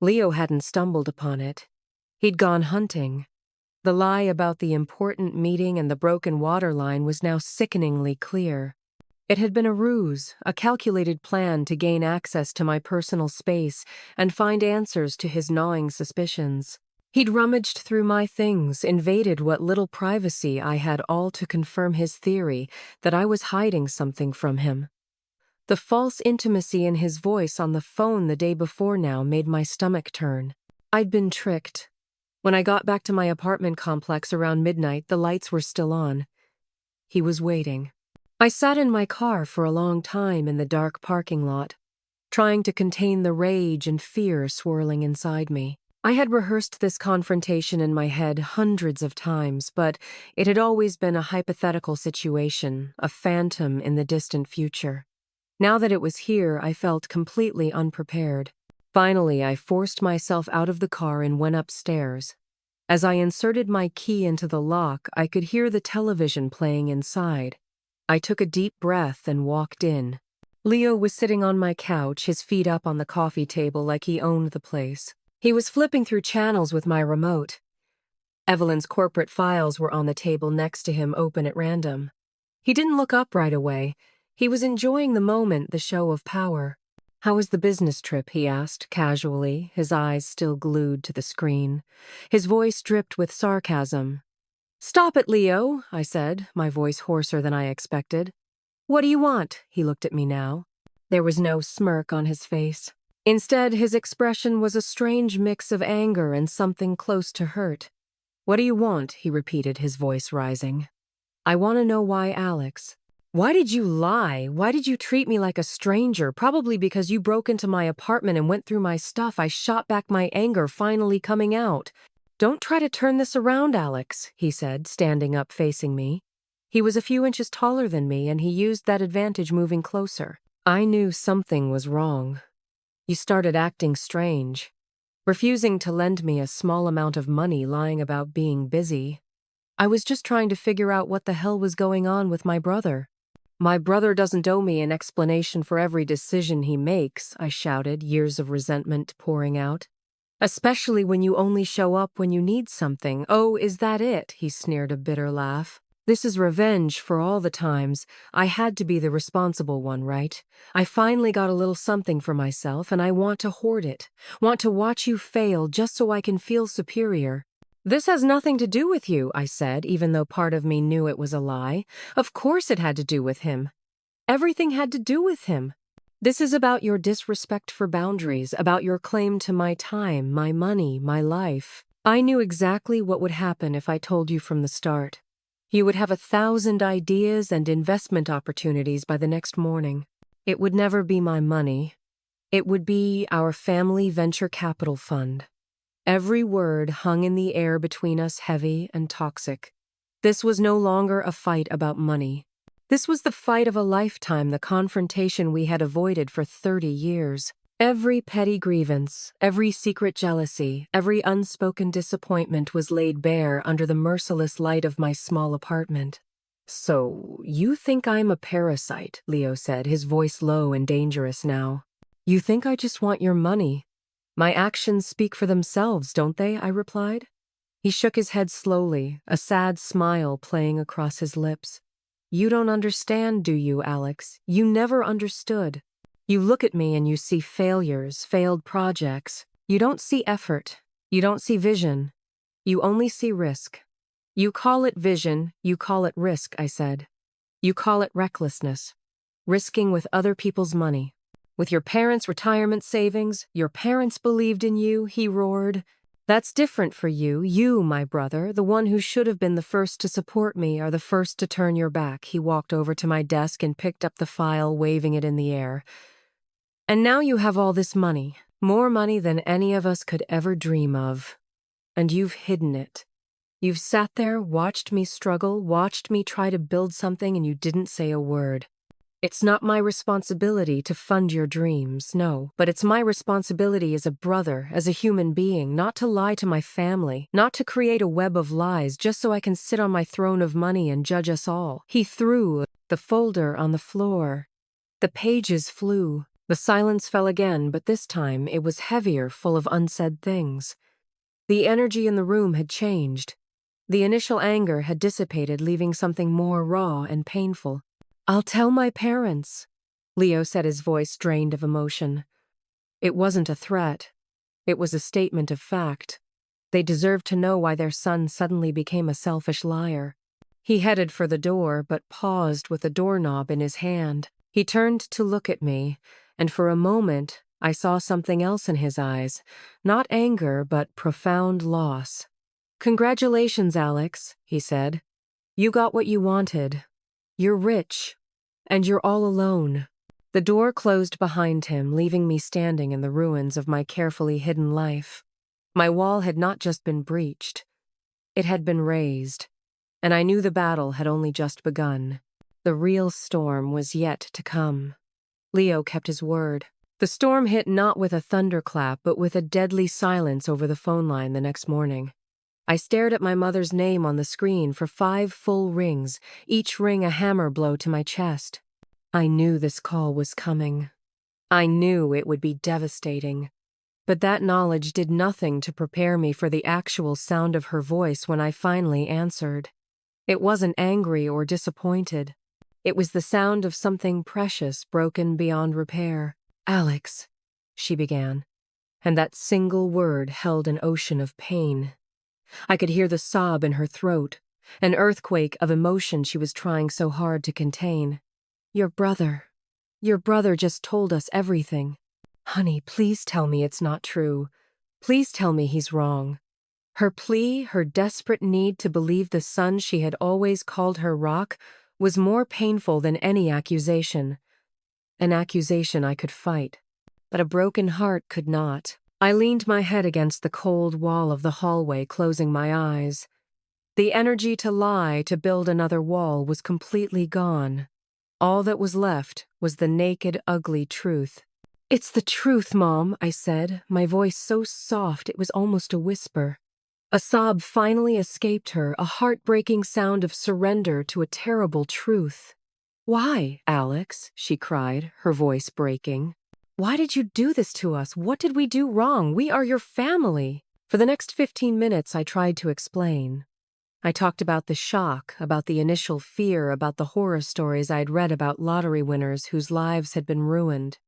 Leo hadn't stumbled upon it. He'd gone hunting. The lie about the important meeting and the broken water line was now sickeningly clear. It had been a ruse, a calculated plan to gain access to my personal space and find answers to his gnawing suspicions. He'd rummaged through my things, invaded what little privacy I had, all to confirm his theory that I was hiding something from him. The false intimacy in his voice on the phone the day before now made my stomach turn. I'd been tricked. When I got back to my apartment complex around midnight, the lights were still on. He was waiting. I sat in my car for a long time in the dark parking lot, trying to contain the rage and fear swirling inside me. I had rehearsed this confrontation in my head hundreds of times, but it had always been a hypothetical situation, a phantom in the distant future. Now that it was here, I felt completely unprepared. Finally, I forced myself out of the car and went upstairs. As I inserted my key into the lock, I could hear the television playing inside. I took a deep breath and walked in. Leo was sitting on my couch, his feet up on the coffee table like he owned the place. He was flipping through channels with my remote. Evelyn's corporate files were on the table next to him, open at random. He didn't look up right away. He was enjoying the moment, the show of power. "How was the business trip?" he asked, casually, his eyes still glued to the screen. His voice dripped with sarcasm. "Stop it, Leo," I said, my voice hoarser than I expected. "What do you want?" He looked at me now. There was no smirk on his face. Instead, his expression was a strange mix of anger and something close to hurt. "What do you want?" he repeated, his voice rising. "I want to know why Alex." Why did you lie? Why did you treat me like a stranger? Probably because you broke into my apartment and went through my stuff. I shot back my anger, finally coming out. Don't try to turn this around, Alex, he said, standing up facing me. He was a few inches taller than me, and he used that advantage moving closer. I knew something was wrong. You started acting strange, refusing to lend me a small amount of money, lying about being busy. I was just trying to figure out what the hell was going on with my brother. My brother doesn't owe me an explanation for every decision he makes, I shouted, years of resentment pouring out. Especially when you only show up when you need something. Oh, is that it? He sneered a bitter laugh. This is revenge for all the times I had to be the responsible one, right? I finally got a little something for myself, and I want to hoard it. Want to watch you fail just so I can feel superior. This has nothing to do with you, I said, even though part of me knew it was a lie. Of course it had to do with him. Everything had to do with him. This is about your disrespect for boundaries, about your claim to my time, my money, my life. I knew exactly what would happen if I told you from the start. You would have 1,000 ideas and investment opportunities by the next morning. It would never be my money. It would be our family venture capital fund. Every word hung in the air between us, heavy and toxic. This was no longer a fight about money. This was the fight of a lifetime, the confrontation we had avoided for 30 years. Every petty grievance, every secret jealousy, every unspoken disappointment was laid bare under the merciless light of my small apartment. So, you think I'm a parasite, Leo said, his voice low and dangerous now. You think I just want your money? My actions speak for themselves, don't they? I replied. He shook his head slowly, a sad smile playing across his lips. You don't understand, do you, Alex? You never understood. You look at me and you see failures, failed projects. You don't see effort. You don't see vision. You only see risk. You call it vision, you call it risk, I said. You call it recklessness. Risking with other people's money. With your parents' retirement savings, your parents believed in you, he roared. That's different for you. You, my brother, the one who should have been the first to support me, are the first to turn your back. He walked over to my desk and picked up the file, waving it in the air. And now you have all this money, more money than any of us could ever dream of. And you've hidden it. You've sat there, watched me struggle, watched me try to build something, and you didn't say a word. It's not my responsibility to fund your dreams, no, but it's my responsibility as a brother, as a human being, not to lie to my family, not to create a web of lies just so I can sit on my throne of money and judge us all. He threw the folder on the floor. The pages flew. The silence fell again, but this time it was heavier, full of unsaid things. The energy in the room had changed. The initial anger had dissipated, leaving something more raw and painful. I'll tell my parents, Leo said, his voice drained of emotion. It wasn't a threat. It was a statement of fact. They deserved to know why their son suddenly became a selfish liar. He headed for the door, but paused with the doorknob in his hand. He turned to look at me, and for a moment I saw something else in his eyes. Not anger, but profound loss. Congratulations, Alex, he said. You got what you wanted. You're rich. And you're all alone. The door closed behind him, leaving me standing in the ruins of my carefully hidden life. My wall had not just been breached. It had been razed. And I knew the battle had only just begun. The real storm was yet to come. Leo kept his word. The storm hit not with a thunderclap, but with a deadly silence over the phone line the next morning. I stared at my mother's name on the screen for 5 full rings, each ring a hammer blow to my chest. I knew this call was coming. I knew it would be devastating. But that knowledge did nothing to prepare me for the actual sound of her voice when I finally answered. It wasn't angry or disappointed. It was the sound of something precious broken beyond repair. Alex, she began, and that single word held an ocean of pain. I could hear the sob in her throat, an earthquake of emotion she was trying so hard to contain. Your brother just told us everything. Honey, please tell me it's not true. Please tell me he's wrong. Her plea, her desperate need to believe the son she had always called her rock, was more painful than any accusation. An accusation I could fight, but a broken heart could not. I leaned my head against the cold wall of the hallway, closing my eyes. The energy to lie, to build another wall, was completely gone. All that was left was the naked, ugly truth. "It's the truth, Mom," I said, my voice so soft it was almost a whisper. A sob finally escaped her, a heartbreaking sound of surrender to a terrible truth. "Why, Alex?" she cried, her voice breaking. "Why did you do this to us? What did we do wrong? We are your family." For the next 15 minutes, I tried to explain. I talked about the shock, about the initial fear, about the horror stories I'd read about lottery winners whose lives had been ruined.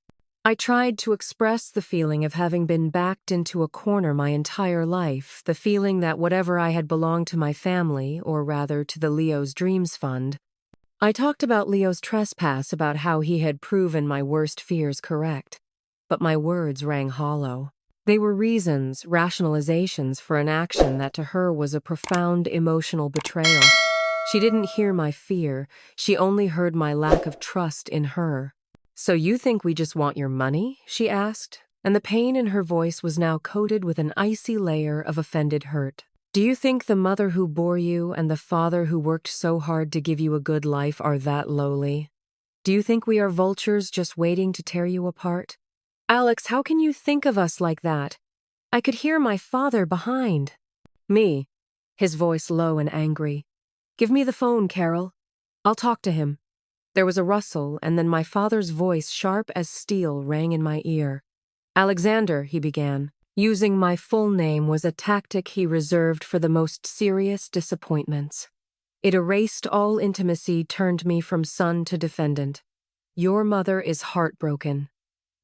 I tried to express the feeling of having been backed into a corner my entire life, the feeling that whatever I had belonged to my family, or rather to the Leo's Dreams Fund. I talked about Leo's trespass, about how he had proven my worst fears correct. But my words rang hollow. They were reasons, rationalizations for an action that to her was a profound emotional betrayal. She didn't hear my fear, she only heard my lack of trust in her. "So you think we just want your money?" she asked, and the pain in her voice was now coated with an icy layer of offended hurt. "Do you think the mother who bore you and the father who worked so hard to give you a good life are that lowly? Do you think we are vultures just waiting to tear you apart? Alex, how can you think of us like that?" I could hear my father behind me, his voice low and angry. "Give me the phone, Carol. I'll talk to him." There was a rustle, and then my father's voice, sharp as steel, rang in my ear. "Alexander," he began. Using my full name was a tactic he reserved for the most serious disappointments. It erased all intimacy, turned me from son to defendant. "Your mother is heartbroken.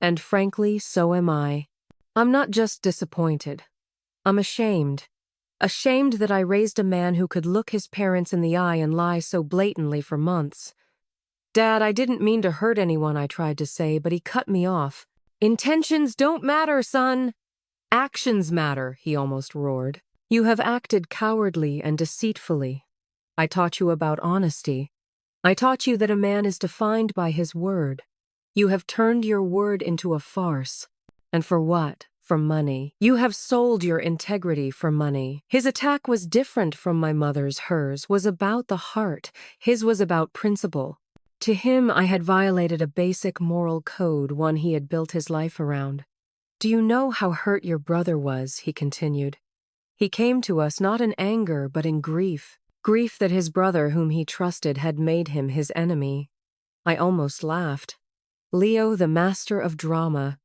And frankly, so am I. I'm not just disappointed. I'm ashamed. Ashamed that I raised a man who could look his parents in the eye and lie so blatantly for months. Dad, I didn't mean to hurt anyone," I tried to say, but he cut me off. "Intentions don't matter, son. Actions matter," he almost roared. "You have acted cowardly and deceitfully. I taught you about honesty. I taught you that a man is defined by his word. You have turned your word into a farce. And for what? For money. You have sold your integrity for money." His attack was different from my mother's. Hers was about the heart. His was about principle. To him, I had violated a basic moral code, one he had built his life around. "Do you know how hurt your brother was?" he continued. "He came to us not in anger, but in grief. Grief that his brother, whom he trusted, had made him his enemy." I almost laughed. Leo, the master of drama.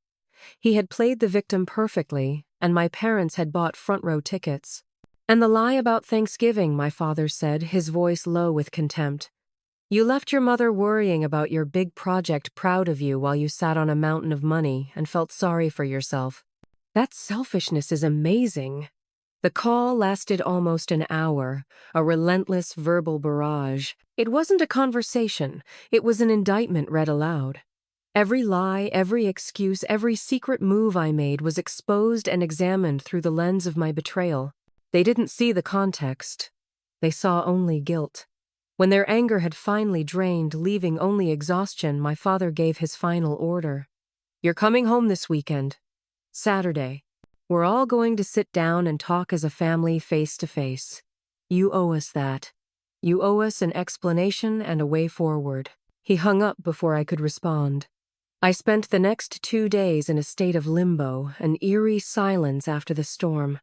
He had played the victim perfectly, and my parents had bought front-row tickets. "And the lie about Thanksgiving," my father said, his voice low with contempt. "You left your mother worrying about your big project, proud of you, while you sat on a mountain of money and felt sorry for yourself. That selfishness is amazing." The call lasted almost an hour, a relentless verbal barrage. It wasn't a conversation, it was an indictment read aloud. Every lie, every excuse, every secret move I made was exposed and examined through the lens of my betrayal. They didn't see the context. They saw only guilt. When their anger had finally drained, leaving only exhaustion, my father gave his final order. "You're coming home this weekend. Saturday. We're all going to sit down and talk as a family face to face. You owe us that. You owe us an explanation and a way forward." He hung up before I could respond. I spent the next 2 days in a state of limbo, an eerie silence after the storm.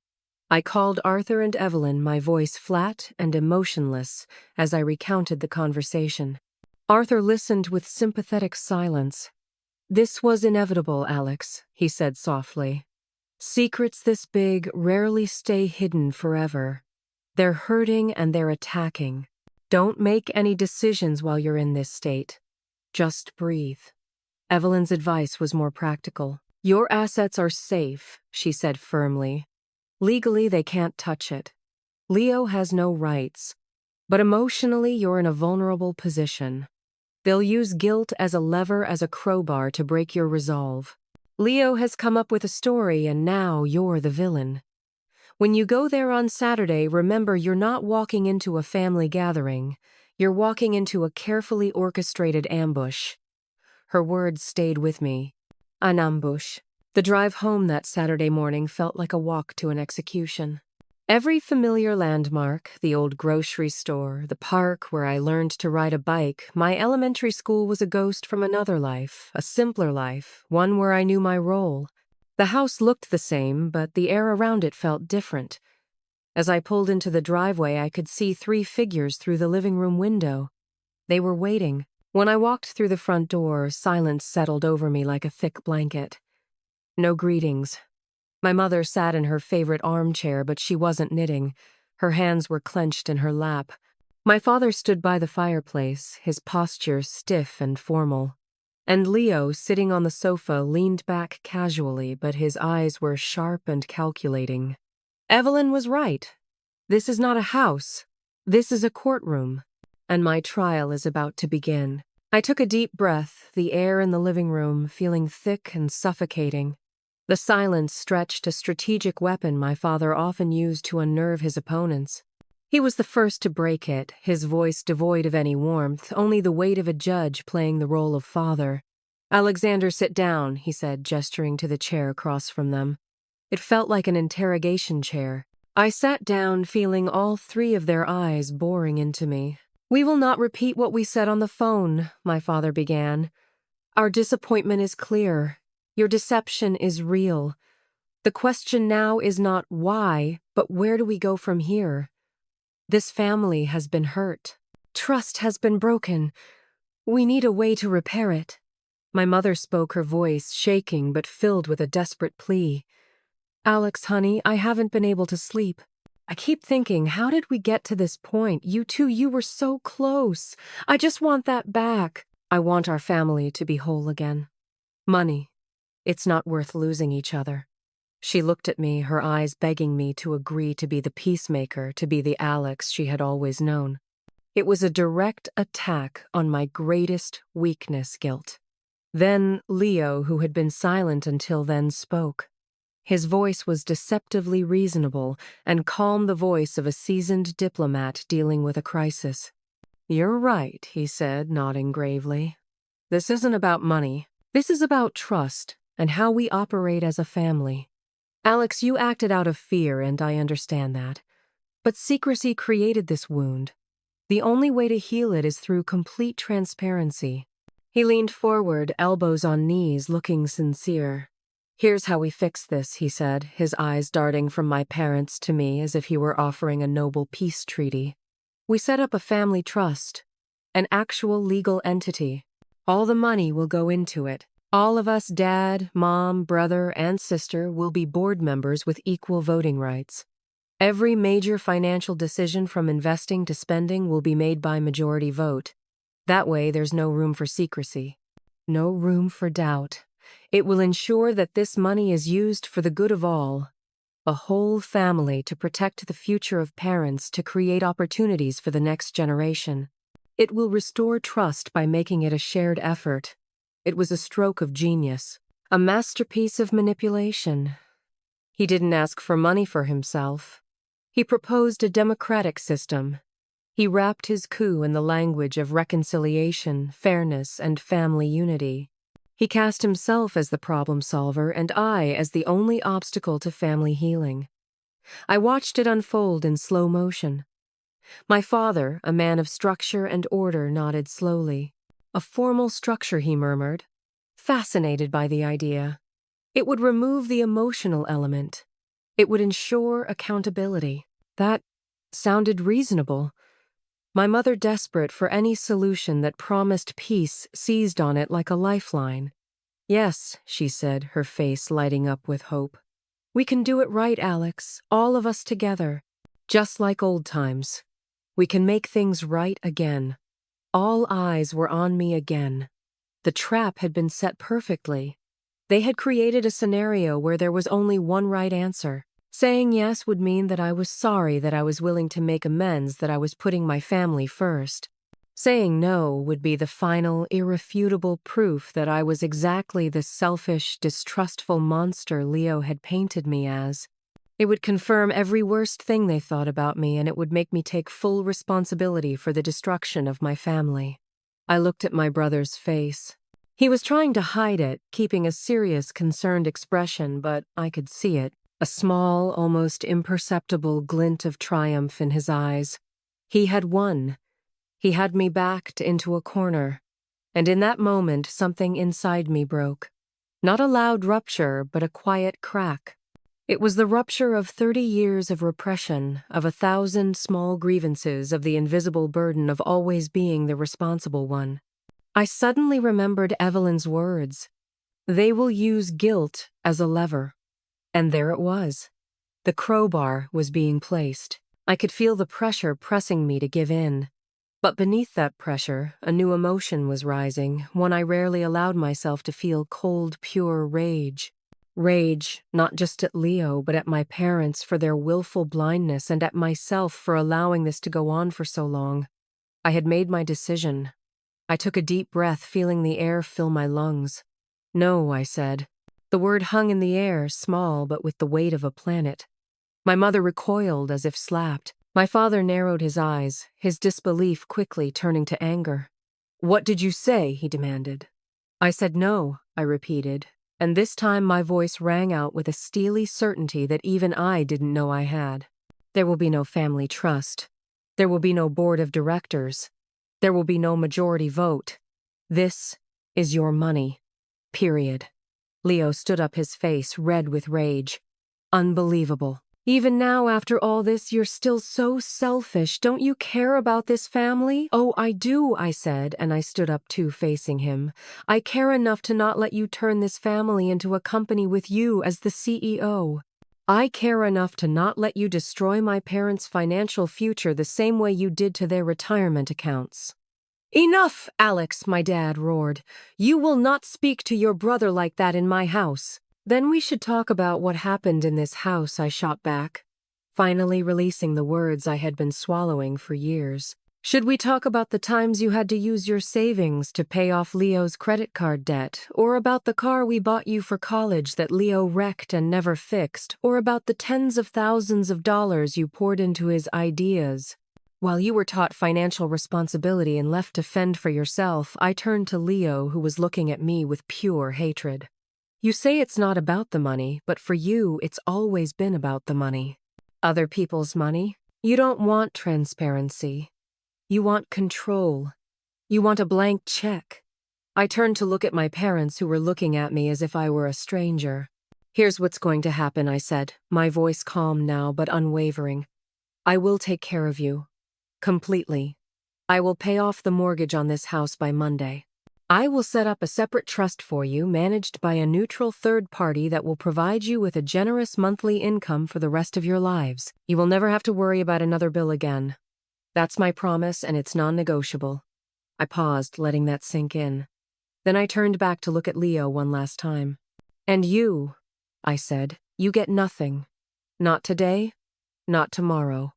I called Arthur and Evelyn, my voice flat and emotionless, as I recounted the conversation. Arthur listened with sympathetic silence. "This was inevitable, Alex," he said softly. "Secrets this big rarely stay hidden forever. They're hurting and they're attacking. Don't make any decisions while you're in this state. Just breathe." Evelyn's advice was more practical. "Your assets are safe," she said firmly. "Legally, they can't touch it. Leo has no rights. But emotionally, you're in a vulnerable position. They'll use guilt as a lever, as a crowbar to break your resolve. Leo has come up with a story, and now you're the villain. When you go there on Saturday, remember you're not walking into a family gathering. You're walking into a carefully orchestrated ambush. Her words stayed with me. An ambush. The drive home that Saturday morning felt like a walk to an execution. Every familiar landmark, the old grocery store, the park where I learned to ride a bike, my elementary school was a ghost from another life, a simpler life, one where I knew my role. The house looked the same, but the air around it felt different. As I pulled into the driveway, I could see 3 figures through the living room window. They were waiting. When I walked through the front door, silence settled over me like a thick blanket. No greetings. My mother sat in her favorite armchair, but she wasn't knitting. Her hands were clenched in her lap. My father stood by the fireplace, his posture stiff and formal. And Leo, sitting on the sofa, leaned back casually, but his eyes were sharp and calculating. Evelyn was right. This is not a house. This is a courtroom. And my trial is about to begin. I took a deep breath, the air in the living room feeling thick and suffocating. The silence stretched a strategic weapon my father often used to unnerve his opponents. He was the first to break it, his voice devoid of any warmth, only the weight of a judge playing the role of father. "Alexander, sit down," he said, gesturing to the chair across from them. It felt like an interrogation chair. I sat down, feeling all 3 of their eyes boring into me. "We will not repeat what we said on the phone," my father began. "Our disappointment is clear. Your deception is real. The question now is not why, but where do we go from here? This family has been hurt. Trust has been broken. We need a way to repair it." My mother spoke, her voice shaking but filled with a desperate plea. "Alex, honey, I haven't been able to sleep. I keep thinking, how did we get to this point? You two, you were so close. I just want that back. I want our family to be whole again. Money. It's not worth losing each other." She looked at me, her eyes begging me to agree to be the peacemaker, to be the Alex she had always known. It was a direct attack on my greatest weakness, guilt. Then Leo, who had been silent until then, spoke. His voice was deceptively reasonable and calm, the voice of a seasoned diplomat dealing with a crisis. "You're right," he said, nodding gravely. "This isn't about money. This is about trust and how we operate as a family. Alex, you acted out of fear, and I understand that. But secrecy created this wound. The only way to heal it is through complete transparency." He leaned forward, elbows on knees, looking sincere. "Here's how we fix this," he said, his eyes darting from my parents to me as if he were offering a noble peace treaty. "We set up a family trust, an actual legal entity. All the money will go into it. All of us, dad, mom, brother, and sister, will be board members with equal voting rights. Every major financial decision from investing to spending will be made by majority vote. That way, there's no room for secrecy, no room for doubt. It will ensure that this money is used for the good of all, a whole family, to protect the future of parents, to create opportunities for the next generation. It will restore trust by making it a shared effort." It was a stroke of genius, a masterpiece of manipulation. He didn't ask for money for himself. He proposed a democratic system. He wrapped his coup in the language of reconciliation, fairness, and family unity. He cast himself as the problem solver and I as the only obstacle to family healing. I watched it unfold in slow motion. My father, a man of structure and order, nodded slowly. "A formal structure," he murmured, fascinated by the idea. "It would remove the emotional element. It would ensure accountability." That sounded reasonable. My mother, desperate for any solution that promised peace, seized on it like a lifeline. "Yes," she said, her face lighting up with hope. "We can do it right, Alex, all of us together, just like old times. We can make things right again." All eyes were on me again. The trap had been set perfectly. They had created a scenario where there was only one right answer. Saying yes would mean that I was sorry, that I was willing to make amends, that I was putting my family first. Saying no would be the final, irrefutable proof that I was exactly the selfish, distrustful monster Leo had painted me as. It would confirm every worst thing they thought about me, and it would make me take full responsibility for the destruction of my family. I looked at my brother's face. He was trying to hide it, keeping a serious, concerned expression, but I could see it, a small, almost imperceptible glint of triumph in his eyes. He had won. He had me backed into a corner. And in that moment, something inside me broke. Not a loud rupture, but a quiet crack. It was the rupture of 30 years of repression, of 1,000 small grievances, of the invisible burden of always being the responsible one. I suddenly remembered Evelyn's words. They will use guilt as a lever. And there it was. The crowbar was being placed. I could feel the pressure pressing me to give in. But beneath that pressure, a new emotion was rising, one I rarely allowed myself to feel: cold, pure rage. Rage, not just at Leo, but at my parents for their willful blindness, and at myself for allowing this to go on for so long. I had made my decision. I took a deep breath, feeling the air fill my lungs. No, I said. The word hung in the air, small but with the weight of a planet. My mother recoiled as if slapped. My father narrowed his eyes, his disbelief quickly turning to anger. "What did you say?" he demanded. I said no, I repeated, and this time my voice rang out with a steely certainty that even I didn't know I had. There will be no family trust. There will be no board of directors. There will be no majority vote. This is your money. Period. Leo stood up, his face red with rage. Unbelievable. Even now, after all this, you're still so selfish. Don't you care about this family? Oh, I do, I said, and I stood up too, facing him. I care enough to not let you turn this family into a company with you as the CEO. I care enough to not let you destroy my parents' financial future the same way you did to their retirement accounts. Enough, Alex, my dad roared. You will not speak to your brother like that in my house. Then we should talk about what happened in this house, I shot back, finally releasing the words I had been swallowing for years. Should we talk about the times you had to use your savings to pay off Leo's credit card debt, or about the car we bought you for college that Leo wrecked and never fixed, or about the tens of thousands of dollars you poured into his ideas? While you were taught financial responsibility and left to fend for yourself, I turned to Leo, who was looking at me with pure hatred. You say it's not about the money, but for you, it's always been about the money. Other people's money? You don't want transparency. You want control. You want a blank check. I turned to look at my parents, who were looking at me as if I were a stranger. Here's what's going to happen, I said, my voice calm now but unwavering. I will take care of you. Completely. I will pay off the mortgage on this house by Monday. I will set up a separate trust for you, managed by a neutral third party that will provide you with a generous monthly income for the rest of your lives. You will never have to worry about another bill again. That's my promise, and it's non-negotiable. I paused, letting that sink in. Then I turned back to look at Leo one last time. And you, I said, you get nothing. Not today, not tomorrow,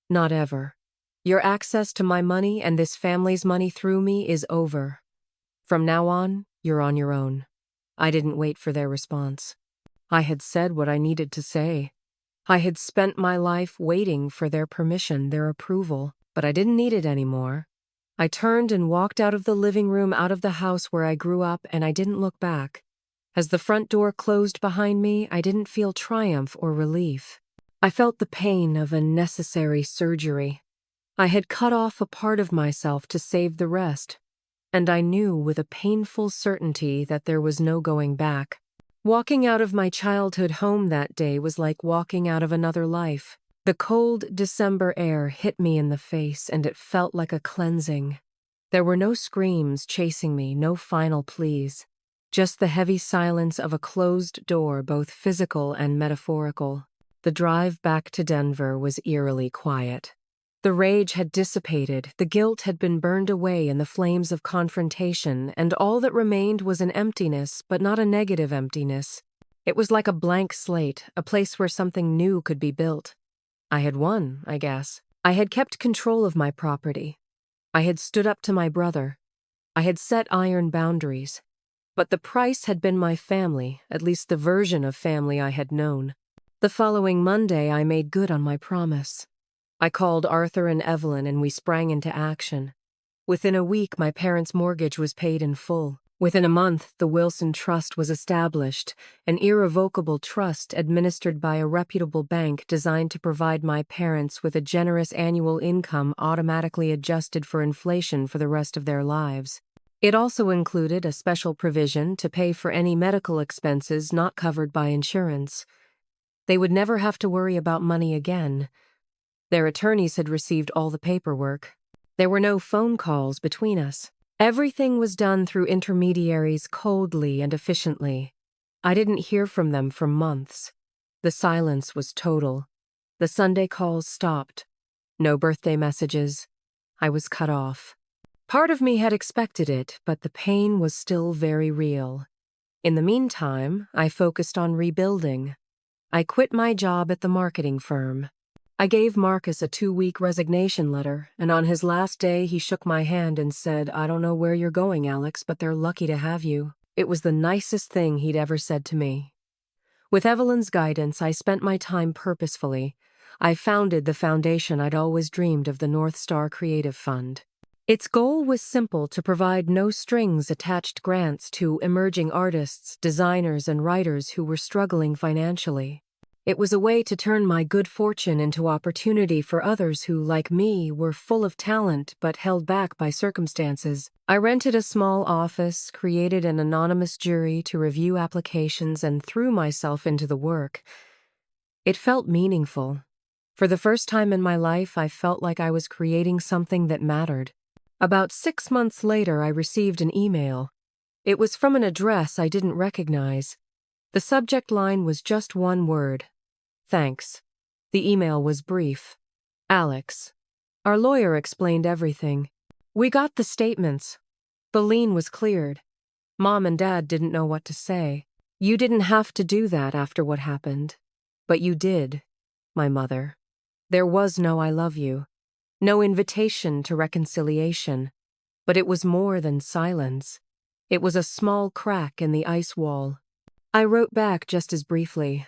not ever. Your access to my money and this family's money through me is over. From now on, you're on your own. I didn't wait for their response. I had said what I needed to say. I had spent my life waiting for their permission, their approval, but I didn't need it anymore. I turned and walked out of the living room, out of the house where I grew up, and I didn't look back. As the front door closed behind me, I didn't feel triumph or relief. I felt the pain of a necessary surgery. I had cut off a part of myself to save the rest. And I knew with a painful certainty that there was no going back. Walking out of my childhood home that day was like walking out of another life. The cold December air hit me in the face, and it felt like a cleansing. There were no screams chasing me, no final pleas. Just the heavy silence of a closed door, both physical and metaphorical. The drive back to Denver was eerily quiet. The rage had dissipated, the guilt had been burned away in the flames of confrontation, and all that remained was an emptiness, but not a negative emptiness. It was like a blank slate, a place where something new could be built. I had won, I guess. I had kept control of my property. I had stood up to my brother. I had set iron boundaries. But the price had been my family, at least the version of family I had known. The following Monday, I made good on my promise. I called Arthur and Evelyn and we sprang into action. Within a week, my parents' mortgage was paid in full. Within a month, the Wilson Trust was established, an irrevocable trust administered by a reputable bank designed to provide my parents with a generous annual income automatically adjusted for inflation for the rest of their lives. It also included a special provision to pay for any medical expenses not covered by insurance. They would never have to worry about money again. Their attorneys had received all the paperwork. There were no phone calls between us. Everything was done through intermediaries coldly and efficiently. I didn't hear from them for months. The silence was total. The Sunday calls stopped. No birthday messages. I was cut off. Part of me had expected it, but the pain was still very real. In the meantime, I focused on rebuilding. I quit my job at the marketing firm. I gave Marcus a 2-week resignation letter, and on his last day he shook my hand and said, "I don't know where you're going, Alex, but they're lucky to have you." It was the nicest thing he'd ever said to me. With Evelyn's guidance, I spent my time purposefully. I founded the foundation I'd always dreamed of, the North Star Creative Fund. Its goal was simple: to provide no-strings-attached grants to emerging artists, designers, and writers who were struggling financially. It was a way to turn my good fortune into opportunity for others who, like me, were full of talent but held back by circumstances. I rented a small office, created an anonymous jury to review applications, and threw myself into the work. It felt meaningful. For the first time in my life, I felt like I was creating something that mattered. About 6 months later, I received an email. It was from an address I didn't recognize. The subject line was just one word: "Thanks." The email was brief. "Alex." Our lawyer explained everything. We got the statements. The lien was cleared. Mom and Dad didn't know what to say. "You didn't have to do that after what happened. But you did, my mother." There was no "I love you." No invitation to reconciliation. But it was more than silence. It was a small crack in the ice wall. I wrote back just as briefly: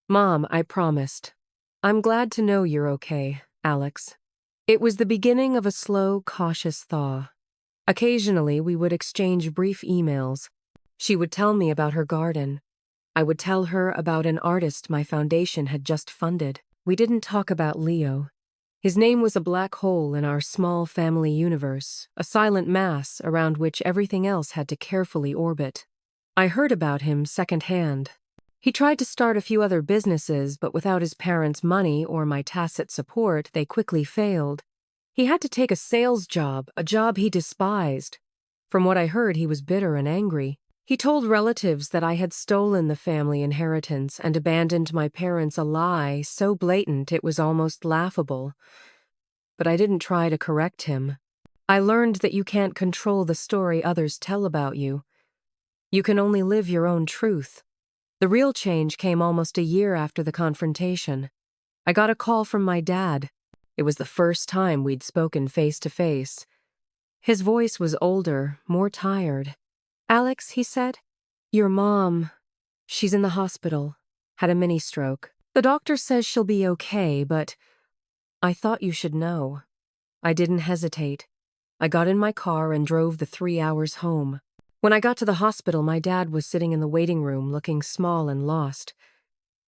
"Mom, I promised. I'm glad to know you're okay, Alex." It was the beginning of a slow, cautious thaw. Occasionally, we would exchange brief emails. She would tell me about her garden. I would tell her about an artist my foundation had just funded. We didn't talk about Leo. His name was a black hole in our small family universe, a silent mass around which everything else had to carefully orbit. I heard about him secondhand. He tried to start a few other businesses, but without his parents' money or my tacit support, they quickly failed. He had to take a sales job, a job he despised. From what I heard, he was bitter and angry. He told relatives that I had stolen the family inheritance and abandoned my parents, a lie so blatant it was almost laughable. But I didn't try to correct him. I learned that you can't control the story others tell about you. You can only live your own truth. The real change came almost a year after the confrontation. I got a call from my dad. It was the first time we'd spoken face to face. His voice was older, more tired. "Alex," he said, "your mom, she's in the hospital, had a mini-stroke. The doctor says she'll be okay, but I thought you should know." I didn't hesitate. I got in my car and drove the 3 hours home. When I got to the hospital, my dad was sitting in the waiting room, looking small and lost.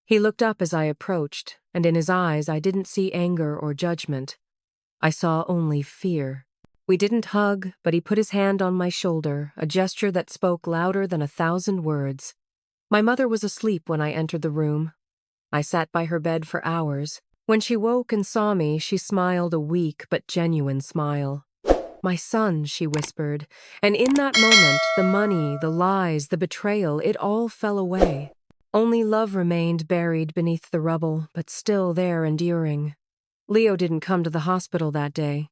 He looked up as I approached, and in his eyes I didn't see anger or judgment. I saw only fear. We didn't hug, but he put his hand on my shoulder, a gesture that spoke louder than 1,000 words. My mother was asleep when I entered the room. I sat by her bed for hours. When she woke and saw me, she smiled, a weak but genuine smile. "My son," she whispered, and in that moment, the money, the lies, the betrayal, it all fell away. Only love remained, buried beneath the rubble, but still there, enduring. Leo didn't come to the hospital that day.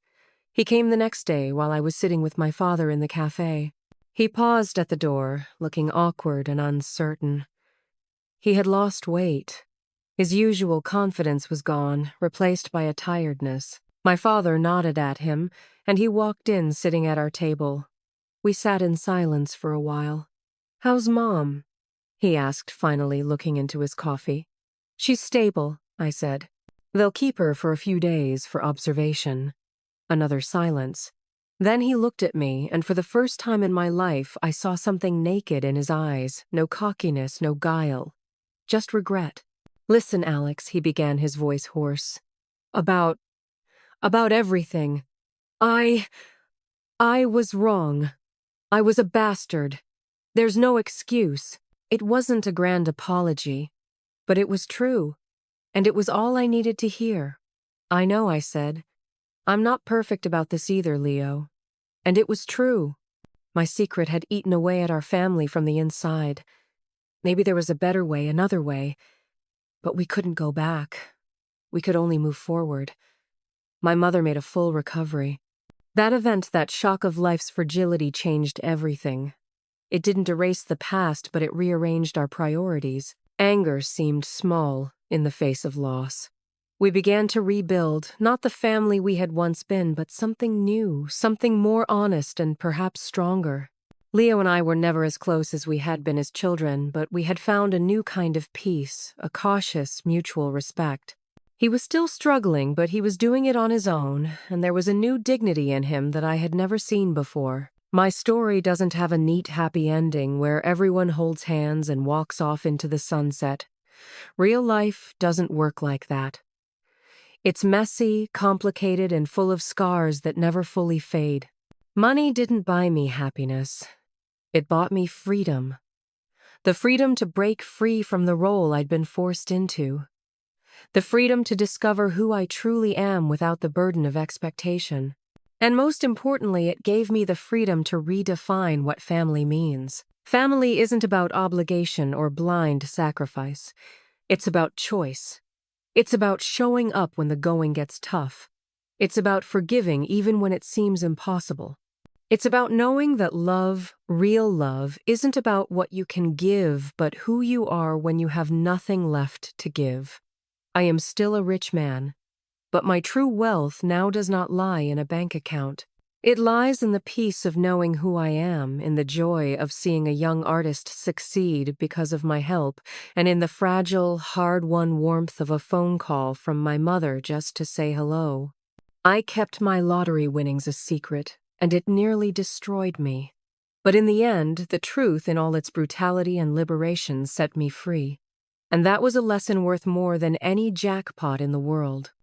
He came the next day while I was sitting with my father in the cafe. He paused at the door, looking awkward and uncertain. He had lost weight. His usual confidence was gone, replaced by a tiredness. My father nodded at him, and he walked in, sitting at our table. We sat in silence for a while. "How's Mom?" he asked, finally looking into his coffee. She's stable, I said. They'll keep her for a few days for observation. Another silence. Then he looked at me, and for the first time in my life, I saw something naked in his eyes. No cockiness, no guile. Just regret. Listen, Alex, he began, his voice hoarse. About everything. I was wrong. I was a bastard. There's no excuse. It wasn't a grand apology. But it was true. And it was all I needed to hear. I know, I said. I'm not perfect about this either, Leo. And it was true. My secret had eaten away at our family from the inside. Maybe there was a better way, another way. But we couldn't go back. We could only move forward. My mother made a full recovery. That event, that shock of life's fragility, changed everything. It didn't erase the past, but it rearranged our priorities. Anger seemed small in the face of loss. We began to rebuild, not the family we had once been, but something new, something more honest and perhaps stronger. Leo and I were never as close as we had been as children, but we had found a new kind of peace, a cautious, mutual respect. He was still struggling, but he was doing it on his own, and there was a new dignity in him that I had never seen before. My story doesn't have a neat, happy ending where everyone holds hands and walks off into the sunset. Real life doesn't work like that. It's messy, complicated, and full of scars that never fully fade. Money didn't buy me happiness. It bought me freedom. The freedom to break free from the role I'd been forced into. The freedom to discover who I truly am without the burden of expectation. And most importantly, it gave me the freedom to redefine what family means. Family isn't about obligation or blind sacrifice. It's about choice. It's about showing up when the going gets tough. It's about forgiving even when it seems impossible. It's about knowing that love, real love, isn't about what you can give, but who you are when you have nothing left to give. I am still a rich man, but my true wealth now does not lie in a bank account. It lies in the peace of knowing who I am, in the joy of seeing a young artist succeed because of my help, and in the fragile, hard-won warmth of a phone call from my mother just to say hello. I kept my lottery winnings a secret, and it nearly destroyed me. But in the end, the truth in all its brutality and liberation set me free. And that was a lesson worth more than any jackpot in the world.